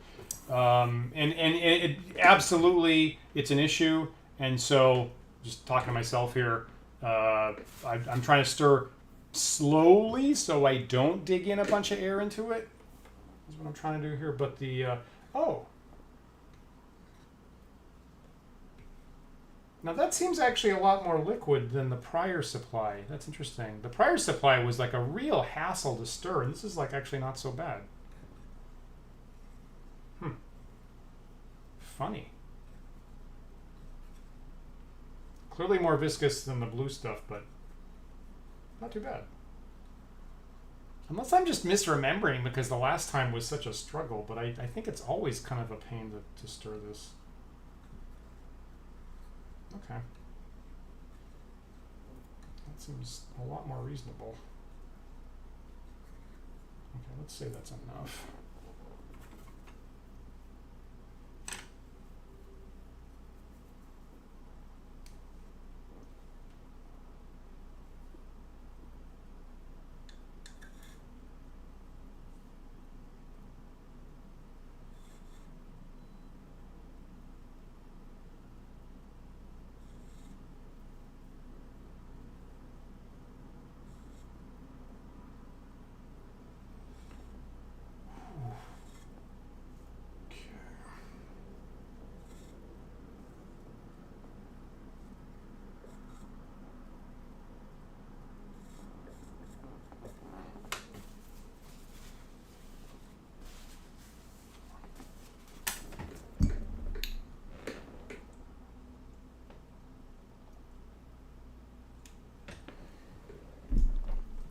And it absolutely, it's an issue. And so just talking to myself here, I'm trying to stir slowly so I don't dig in a bunch of air into it. That's what I'm trying to do here, but the, now that seems actually a lot more liquid than the prior supply. That's interesting. The prior supply was like a real hassle to stir, and this is like actually not so bad. Funny. Clearly more viscous than the blue stuff, but not too bad. Unless I'm just misremembering because the last time was such a struggle, but I think it's always kind of a pain to stir this. Okay. That seems a lot more reasonable. Okay, let's say that's enough.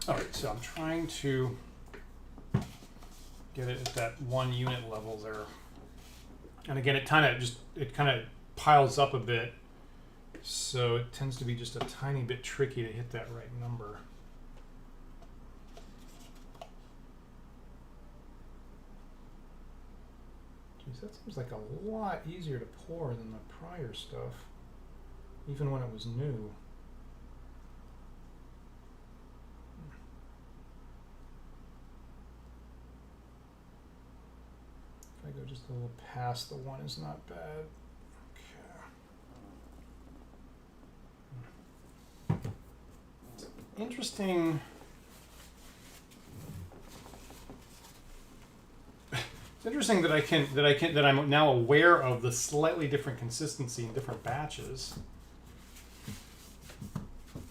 All right, so I'm trying to get it at that 1 unit level there. And again, it kind of piles up a bit. So it tends to be just a tiny bit tricky to hit that right number. Geez, that seems like a lot easier to pour than the prior stuff, even when it was new. If I go just a little past the 1 is not bad. Okay. It's interesting. It's interesting that I'm now aware of the slightly different consistency in different batches.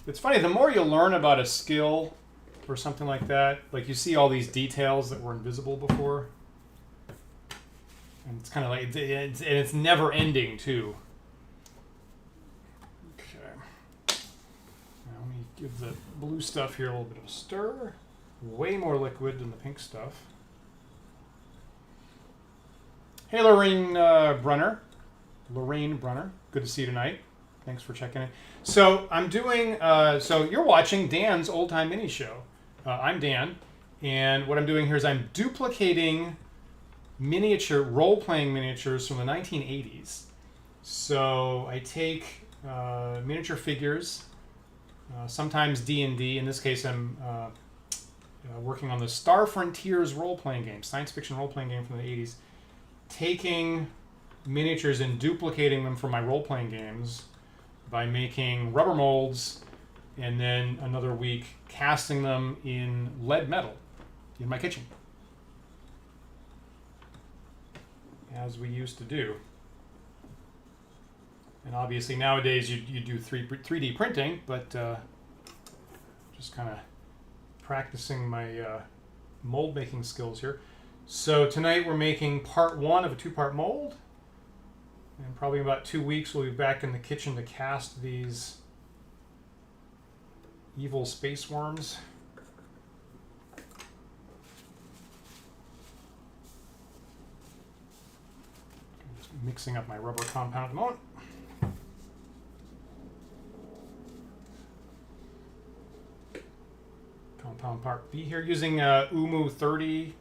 It's funny, the more you learn about a skill or something like that, like you see all these details that were invisible before. And it's kind of like, it's never ending too. Okay. Now let me give the blue stuff here a little bit of a stir. Way more liquid than the pink stuff. Hey, Lorraine Brunner. Good to see you tonight. Thanks for checking in. So I'm doing, so you're watching Dan's Old Time Mini Show. I'm Dan, and what I'm doing here is I'm duplicating miniature, role-playing miniatures from the 1980s. So I take miniature figures, sometimes D&D. In this case, I'm working on the Star Frontiers role-playing game, science fiction role-playing game from the 80s. Taking miniatures and duplicating them for my role-playing games by making rubber molds and then another week casting them in lead metal in my kitchen, as we used to do. And obviously nowadays you do 3D printing, but just kind of practicing my mold making skills here. So tonight we're making part 1 of a 2-part mold, and probably in about 2 weeks we'll be back in the kitchen to cast these evil space worms. Just mixing up my rubber compound at the moment. Compound part B here, using UMU 30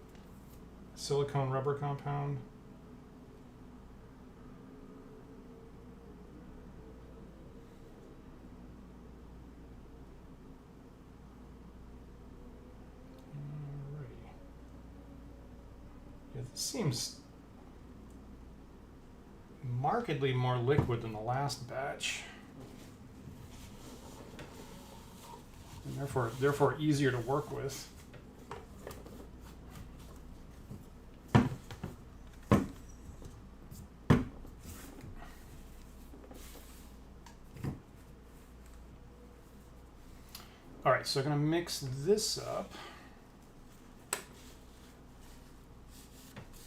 silicone rubber compound. Alrighty. Yeah, this seems markedly more liquid than the last batch, and therefore easier to work with. All right, so I'm going to mix this up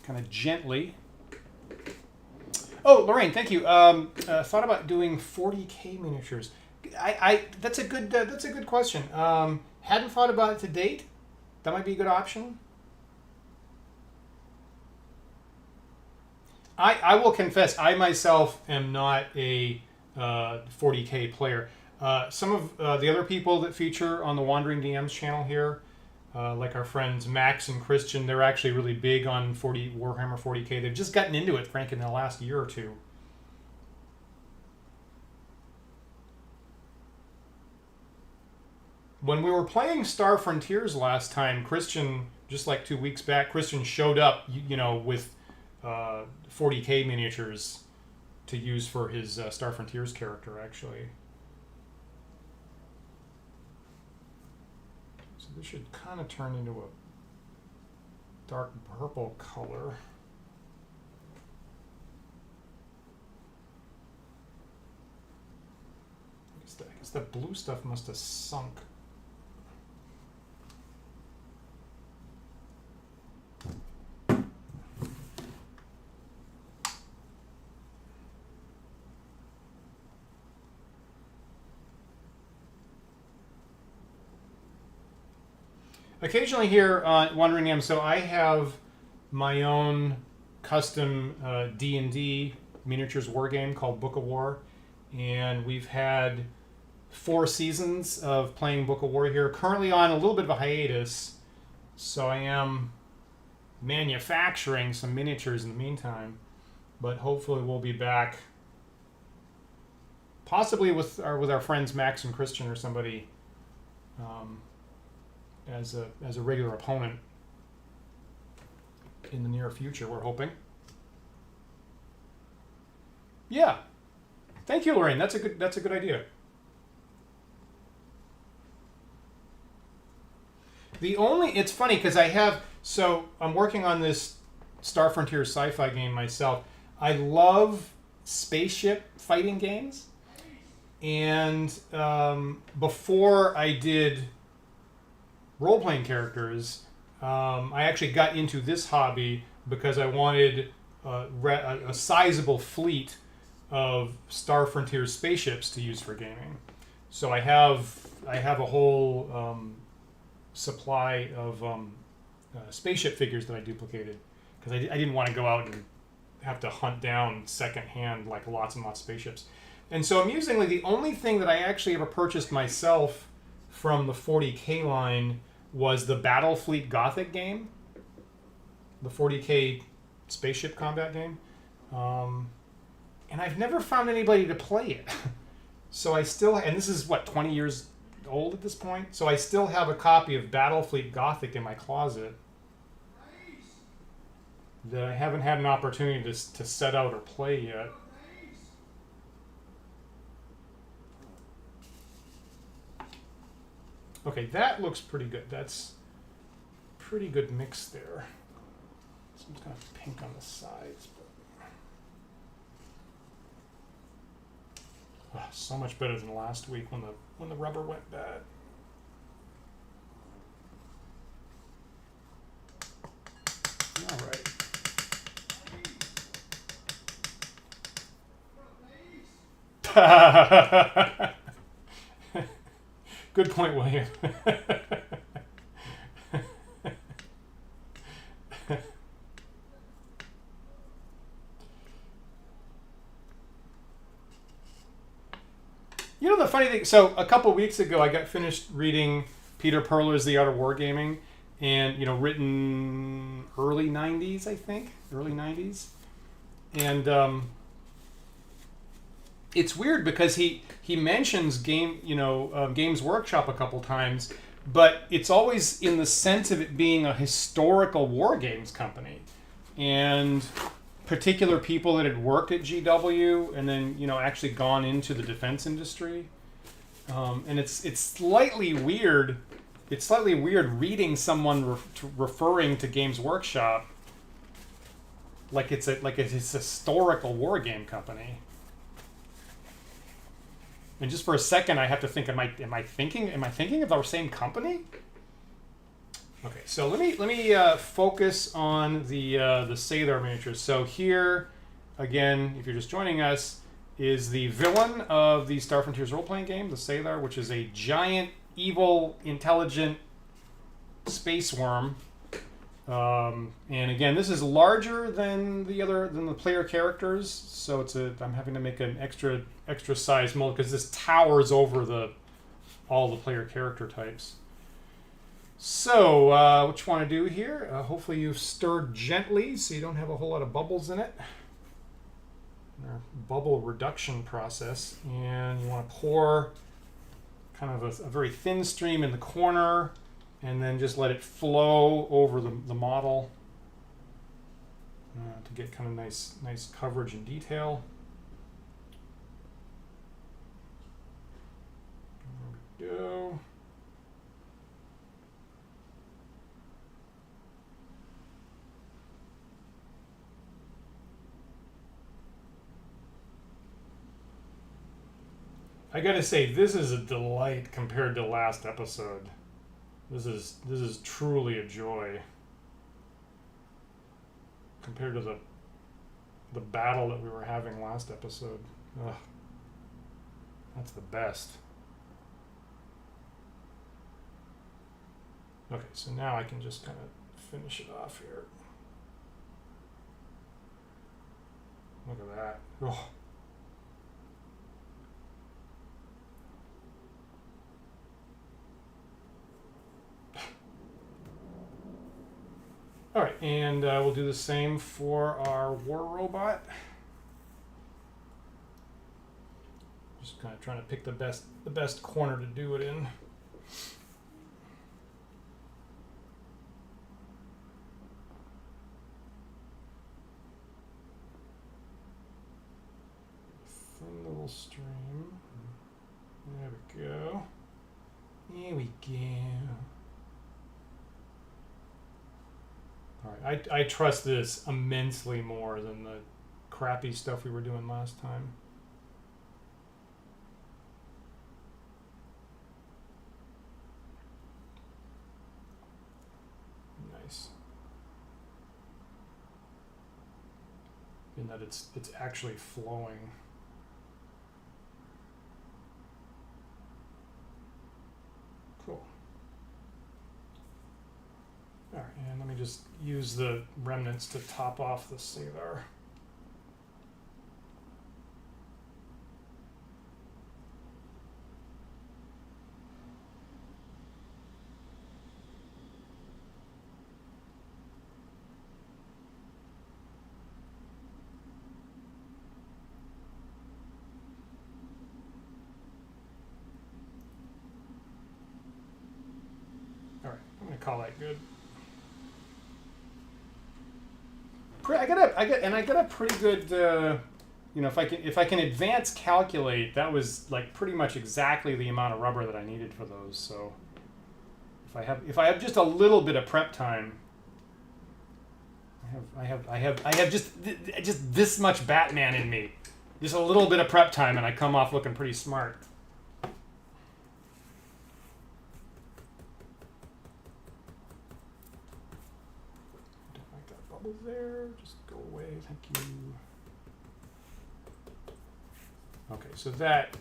kind of gently. Oh, Lorraine, thank you. Thought about doing 40K miniatures. That's a good question. Hadn't thought about it to date. That might be a good option. I will confess, I myself am not a 40K player. Some of the other people that feature on the Wandering DMs channel here, like our friends Max and Christian, they're actually really big on Warhammer 40K. They've just gotten into it, Frank, in the last year or two. When we were playing Star Frontiers last time, Christian, just like 2 weeks back, Christian showed up, you know, with 40K miniatures to use for his Star Frontiers character, actually. So this should kind of turn into a dark purple color. I guess the blue stuff must have sunk. Occasionally here on Wandering DM, so I have my own custom D&D miniatures war game called Book of War, and we've had 4 seasons of playing Book of War here. Currently on a little bit of a hiatus, so I am manufacturing some miniatures in the meantime, but hopefully we'll be back, possibly with our friends Max and Christian or somebody, as a regular opponent in the near future, we're hoping. Yeah. Thank you, Lorraine. That's a good idea. It's funny because I'm working on this Star Frontier sci-fi game myself. I love spaceship fighting games, and before I did role-playing characters, I actually got into this hobby because I wanted a sizable fleet of Star Frontier spaceships to use for gaming. So I have a whole supply of spaceship figures that I duplicated because I didn't want to go out and have to hunt down secondhand like lots and lots of spaceships. And so amusingly, the only thing that I actually ever purchased myself from the 40K line was the Battlefleet Gothic game, the 40K spaceship combat game, and I've never found anybody to play it. So and this is what, 20 years old at this point, so I still have a copy of Battlefleet Gothic in my closet. that I haven't had an opportunity to set out or play yet. Okay, that looks pretty good. That's pretty good mix there. Some kind of pink on the sides. But, so much better than last week when the rubber went bad. All right. Good point, William. You know the funny thing, so a couple weeks ago I got finished reading Peter Perler's The Art of Wargaming, and written early 90s, I think, early 90s. And it's weird because he mentions Games Workshop a couple times, but it's always in the sense of it being a historical war games company, and particular people that had worked at GW and then actually gone into the defense industry. And it's slightly weird. It's slightly weird reading someone referring to Games Workshop like it's a historical war game company. And just for a second, I have to think: Am I thinking of our same company? Okay, so let me focus on the Sathar miniatures. So here, again, if you're just joining us, is the villain of the Star Frontiers role-playing game, the Sathar, which is a giant, evil, intelligent space worm. And again, this is larger than the player characters, so I'm having to make an extra size mold because this towers over all the player character types. So what you want to do here? Hopefully you've stirred gently so you don't have a whole lot of bubbles in it. Our bubble reduction process, and you want to pour kind of a very thin stream in the corner, and then just let it flow over the model to get kind of nice coverage and detail. There we go. I gotta say, this is a delight compared to last episode. This is truly a joy compared to the battle that we were having last episode. Ugh, that's the best. Okay, so now I can just kind of finish it off here. Look at that. Oh. All right, and we'll do the same for our war robot. Just kind of trying to pick the best corner to do it in. Thin little stream. There we go. Here we go. All right, I trust this immensely more than the crappy stuff we were doing last time. Nice. In that it's actually flowing. Cool. All right, and let me just use the remnants to top off the Sathar. All right, I'm going to call that good. I got a pretty good. You know, if I can advance calculate, that was like pretty much exactly the amount of rubber that I needed for those. So if I have just a little bit of prep time, I have just this much Batman in me, just a little bit of prep time, and I come off looking pretty smart. Don't like that bubble there. Just go away. Thank you. Okay, so that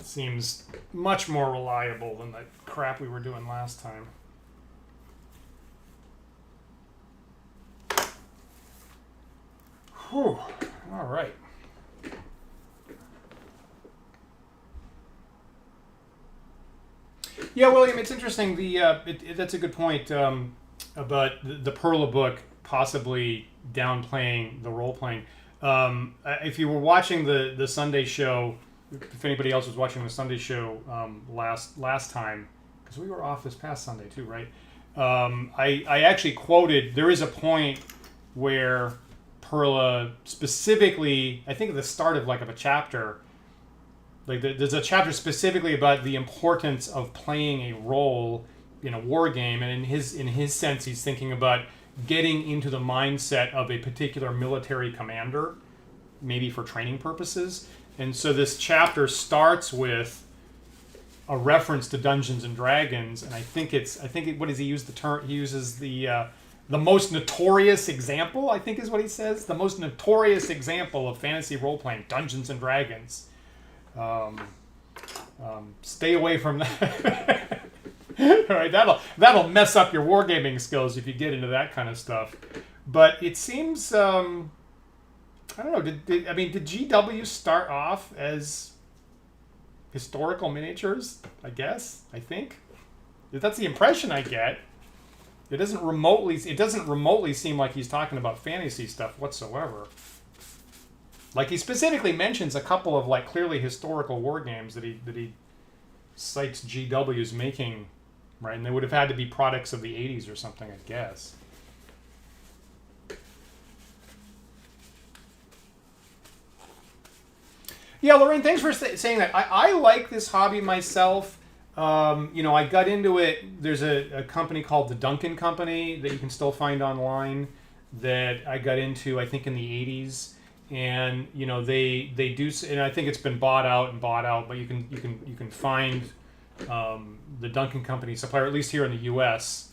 seems much more reliable than the crap we were doing last time. Whew. All right. Yeah, William, it's interesting. That's a good point about the Perla book possibly downplaying the role playing. If you were watching the Sunday show, if anybody else was watching the Sunday show last time, because we were off this past Sunday too, right? I actually quoted, there is a point where Perla specifically, I think at the start of a chapter, like there's a chapter specifically about the importance of playing a role in a war game, and in his sense, he's thinking about getting into the mindset of a particular military commander, maybe for training purposes. And so this chapter starts with a reference to Dungeons and Dragons, and what does he use the term? He uses the most notorious example, I think is what he says, the most notorious example of fantasy role playing, Dungeons and Dragons. Stay away from that. All right, that'll mess up your wargaming skills if you get into that kind of stuff. But it seems, I don't know. Did GW start off as historical miniatures? I guess. I think that's the impression I get. It doesn't remotely seem like he's talking about fantasy stuff whatsoever. Like, he specifically mentions a couple of clearly historical war games that he cites GW's making. Right, and they would have had to be products of the 80s or something, I guess. Yeah, Lorraine, thanks for saying that. I like this hobby myself. I got into it. There's a company called the Duncan Company that you can still find online that I got into, I think, in the 80s. And, they do, and I think it's been bought out, but you can find the Duncan Company supplier, at least here in the U.S.,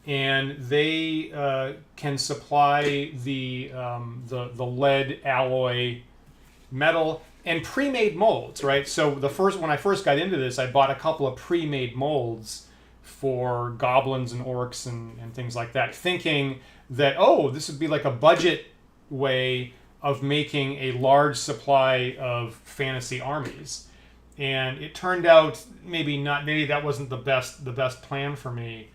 and they can supply the lead alloy metal and pre-made molds, right? So when I first got into this, I bought a couple of pre-made molds for goblins and orcs and things like that, thinking that, this would be like a budget way of making a large supply of fantasy armies. And it turned out maybe that wasn't the best plan for me.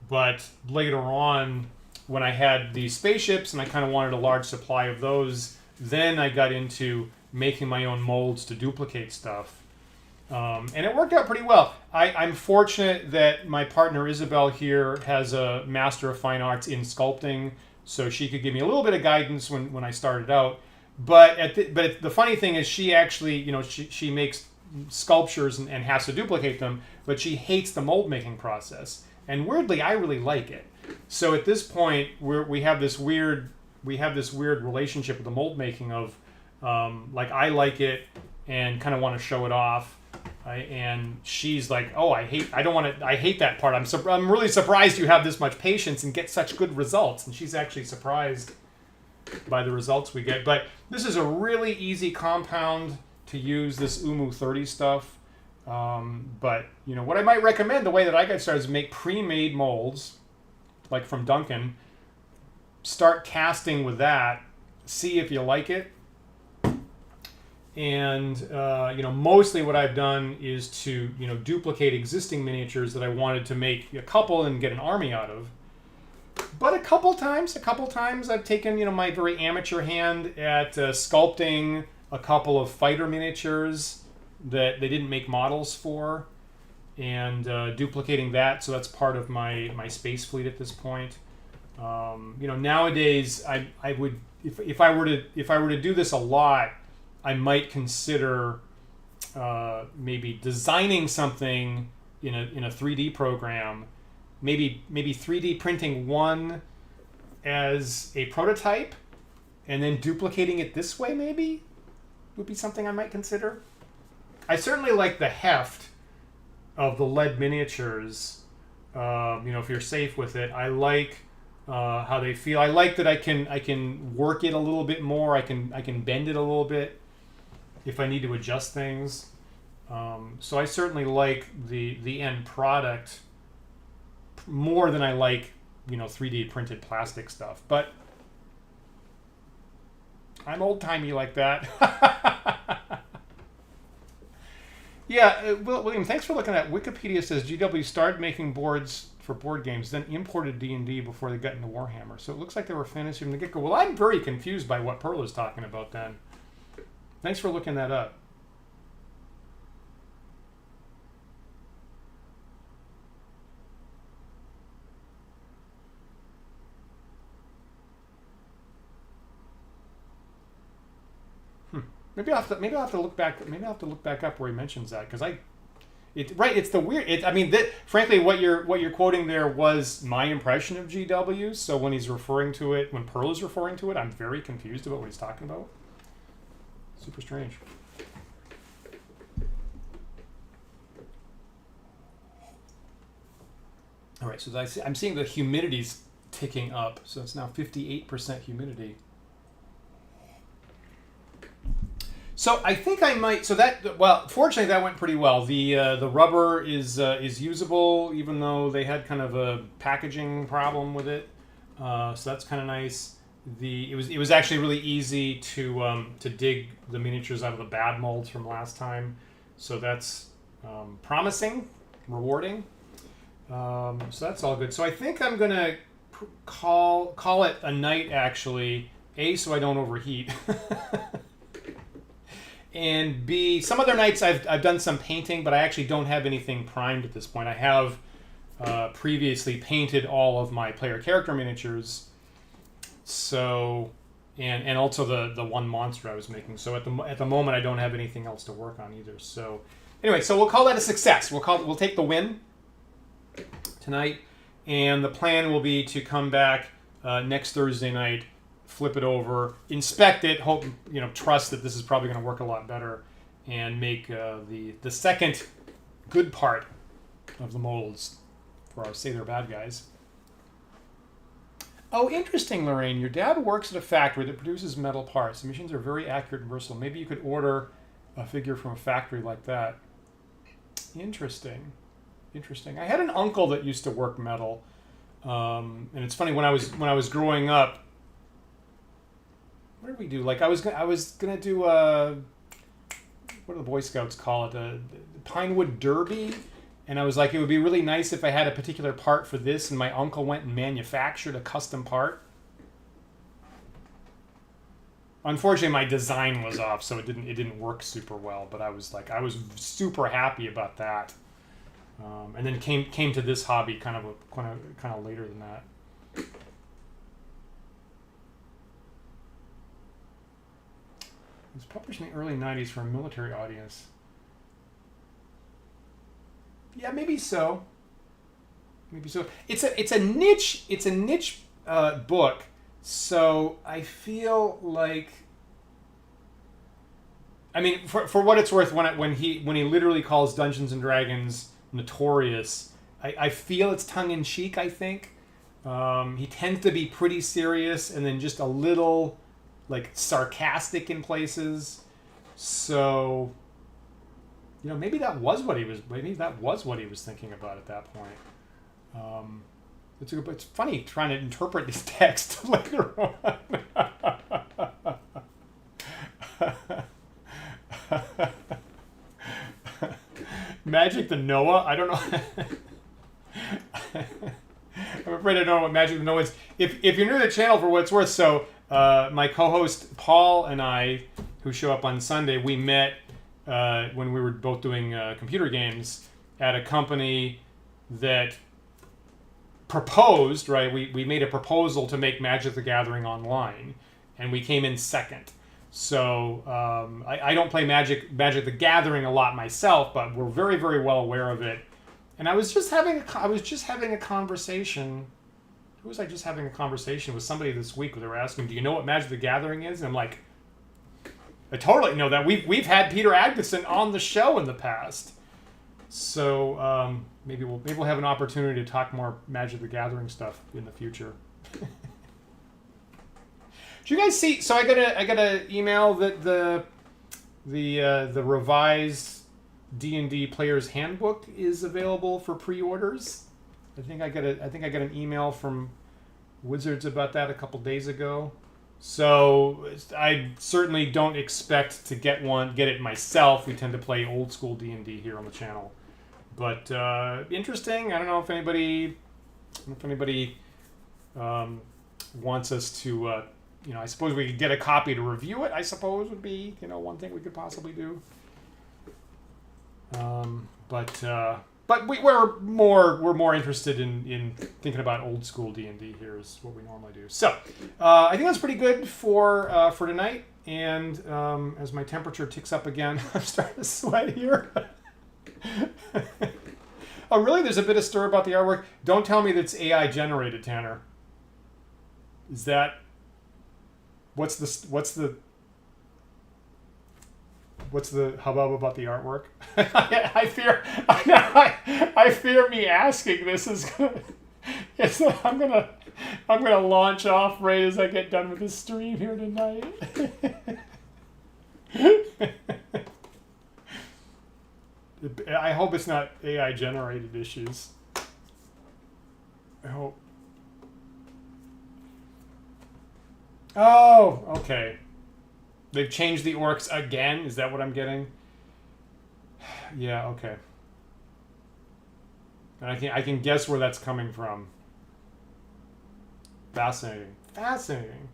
But later on, when I had these spaceships and I kind of wanted a large supply of those, then I got into making my own molds to duplicate stuff. And it worked out pretty well. I'm fortunate that my partner Isabelle here has a Master of Fine Arts in sculpting, so she could give me a little bit of guidance when I started out. But the funny thing is, she actually, she makes sculptures and has to duplicate them, but she hates the mold making process. And weirdly, I really like it. So at this point, we have this weird relationship with the mold making of, I like it and kind of want to show it off, and she's like, I hate that part. I'm really surprised you have this much patience and get such good results. And she's actually surprised by the results we get. But this is a really easy compound to use, this Umu 30 stuff. But what I might recommend, the way that I got started, is make pre-made molds, like from Duncan. Start casting with that. See if you like it. And mostly what I've done is to duplicate existing miniatures that I wanted to make a couple and get an army out of. But a couple times I've taken my very amateur hand at sculpting a couple of fighter miniatures that they didn't make models for, and duplicating that. So that's part of my space fleet at this point. You know, nowadays I would if I were to do this a lot, I might consider maybe designing something in a 3D program, maybe 3D printing one as a prototype, and then duplicating it this way. Maybe would be something I might consider. I certainly like the heft of the lead miniatures. You know, if you're safe with it, I like how they feel. I like that I can work it a little bit more. I can bend it a little bit if I need to adjust things. So I certainly like the end product more than I like, you know, 3D printed plastic stuff. But I'm old timey like that. Yeah, William, thanks for looking at Wikipedia. Says GW started making boards for board games, then imported D&D before they got into Warhammer. So it looks like they were fantasy from the get-go. Well, I'm very confused by what Pearl is talking about then. Thanks for looking that up. Maybe I'll have to look back. Maybe I'll have to look back up where he mentions that, because it's the weird. I mean, frankly, what you're quoting there was my impression of GW. So when he's referring to it, when Pearl is referring to it, I'm very confused about what he's talking about. Super strange. All right, so I'm seeing the humidity's ticking up. So it's now 58% humidity. So I think I might. So that, well, fortunately that went pretty well. The rubber is usable, even though they had kind of a packaging problem with it. So that's kind of nice. It was actually really easy to dig the miniatures out of the bad molds from last time. So that's promising, rewarding. So that's all good. So I think I'm gonna call it a night, actually. A, so I don't overheat. And B, some other nights I've done some painting, but I actually don't have anything primed at this point. I have previously painted all of my player character miniatures, so and also the one monster I was making. So at the moment I don't have anything else to work on either. So anyway, so we'll call that a success. We'll take the win tonight, and the plan will be to come back next Thursday night, flip it over, inspect it, hope, you know, trust that this is probably going to work a lot better, and make the second good part of the molds for our Say They're Bad guys. Oh, interesting, Lorraine. Your dad works at a factory that produces metal parts. The machines are very accurate and versatile. Maybe you could order a figure from a factory like that. Interesting. Interesting. I had an uncle that used to work metal, and it's funny, when I was growing up. What did we do? Like I was gonna do what do the Boy Scouts call it? The Pinewood Derby, and I was like, it would be really nice if I had a particular part for this, and my uncle went and manufactured a custom part. Unfortunately, my design was off, so it didn't work super well. But I was super happy about that, and then came to this hobby kind of later than that. It was published in the early 90s for a military audience. Yeah, maybe so. Maybe so. It's a niche book. So I feel like, I mean, for what it's worth, when he literally calls Dungeons and Dragons notorious, I feel it's tongue in cheek. I think he tends to be pretty serious, and then just a little like sarcastic in places. So, you know, maybe that was what he was thinking about at that point. It's funny trying to interpret this text later on. Magic the Noah? I don't know. I'm afraid I don't know what Magic the Noah is. If you're new to the channel, for what it's worth, so my co-host Paul and I, who show up on Sunday, we met when we were both doing computer games at a company that proposed, right? We made a proposal to make Magic the Gathering online, and we came in second. So I don't play Magic the Gathering a lot myself, but we're very, very well aware of it. And I was just having a conversation. Who was I just having a conversation with somebody this week where they were asking, "Do you know what Magic the Gathering is?" And I'm like, I totally know that. We've had Peter Adkison on the show in the past. So maybe we'll have an opportunity to talk more Magic the Gathering stuff in the future. Did you guys see? So I got a email that the revised D&D Player's Handbook is available for pre-orders. I think I got an email from Wizards about that a couple days ago. So I certainly don't expect to get it myself. We tend to play old school D&D here on the channel. But interesting. I don't know if anybody wants us to, I suppose we could get a copy to review it. I suppose would be, one thing we could possibly do. But we're more interested in thinking about old school D&D here is what we normally do. So I think that's pretty good for tonight. And as my temperature ticks up again, I'm starting to sweat here. Oh, really? There's a bit of stir about the artwork. Don't tell me that's AI generated, Tanner. Is that what's the hubbub about the artwork? I fear me asking this is gonna. I'm gonna launch off right as I get done with the stream here tonight. I hope it's not AI generated issues. I hope. Oh, okay. They've changed the orcs again? Is that what I'm getting? Yeah, okay. And I can guess where that's coming from. Fascinating. Fascinating.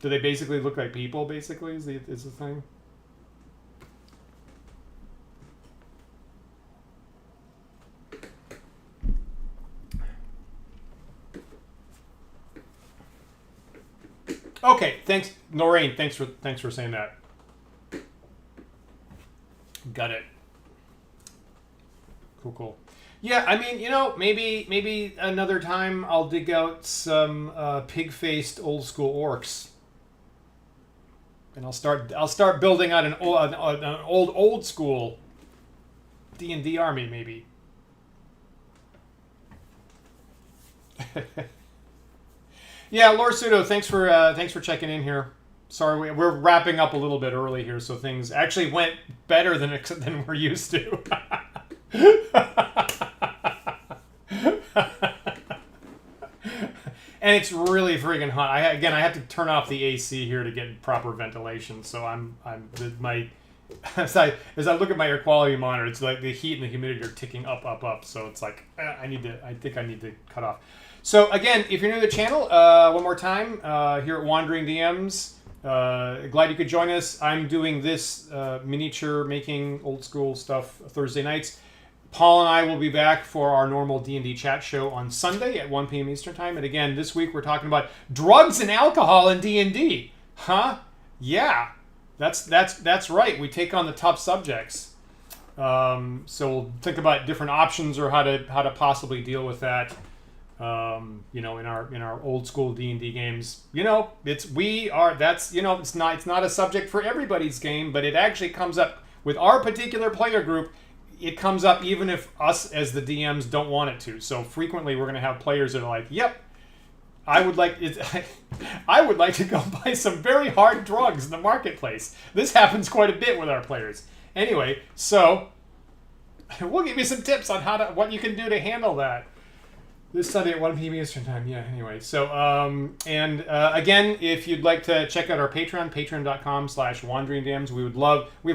Do they basically look like people, basically, is the thing? Okay, thanks, Lorraine. Thanks for saying that. Got it. Cool. Yeah, I mean, maybe another time I'll dig out some pig-faced old school orcs, and I'll start building out an old school D&D army, maybe. Yeah, Lord Pseudo, thanks for checking in here. Sorry, we're wrapping up a little bit early here, so things actually went better than we're used to. And it's really freaking hot. I have to turn off the AC here to get proper ventilation. So as I look at my air quality monitor, it's like the heat and the humidity are ticking up. So it's like I think I need to cut off. So again, if you're new to the channel, one more time, here at Wandering DMs, glad you could join us. I'm doing this miniature making old school stuff Thursday nights. Paul and I will be back for our normal D&D chat show on Sunday at 1 p.m. Eastern Time. And again, this week we're talking about drugs and alcohol in D&D. Huh? Yeah, that's right. We take on the tough subjects. So we'll think about different options or how to possibly deal with that. In our old school D&D games, it's not a subject for everybody's game, but it actually comes up with our particular player group. It comes up even if us as the DMs don't want it to. So frequently we're going to have players that are like, "Yep, I would like to go buy some very hard drugs in the marketplace." This happens quite a bit with our players. Anyway, so we'll give you some tips on what you can do to handle that. This Sunday at 1 p.m. Eastern Time. Yeah, anyway. So, again, if you'd like to check out our Patreon, patreon.com/wanderingdms, we have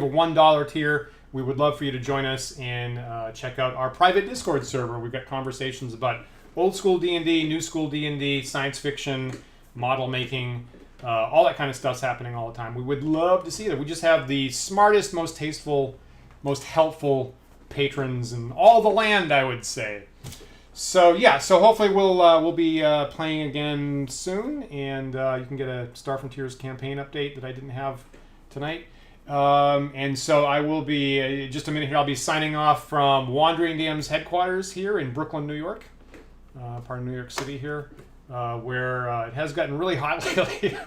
a $1 tier. We would love for you to join us and check out our private Discord server. We've got conversations about old school D&D, new school D&D, science fiction, model making, all that kind of stuff's happening all the time. We would love to see that. We just have the smartest, most tasteful, most helpful patrons in all the land, I would say. So yeah, so hopefully we'll be playing again soon, and you can get a Star Frontiers campaign update that I didn't have tonight. And so I will be just a minute here. I'll be signing off from Wandering DM's headquarters here in Brooklyn, New York, part of New York City here, where it has gotten really hot lately.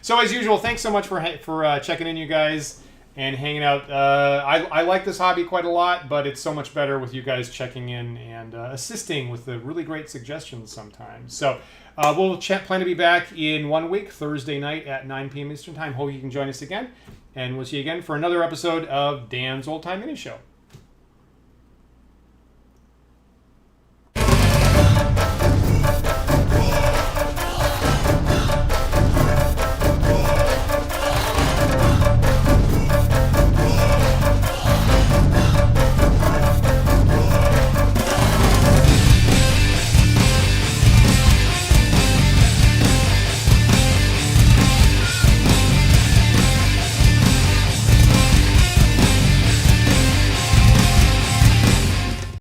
So as usual, thanks so much for checking in, you guys, and hanging out. I like this hobby quite a lot, but it's so much better with you guys checking in and assisting with the really great suggestions sometimes. So we'll plan to be back in 1 week, Thursday night at 9 p.m. Eastern Time. Hope you can join us again, and we'll see you again for another episode of Dan's Old Time Mini Show.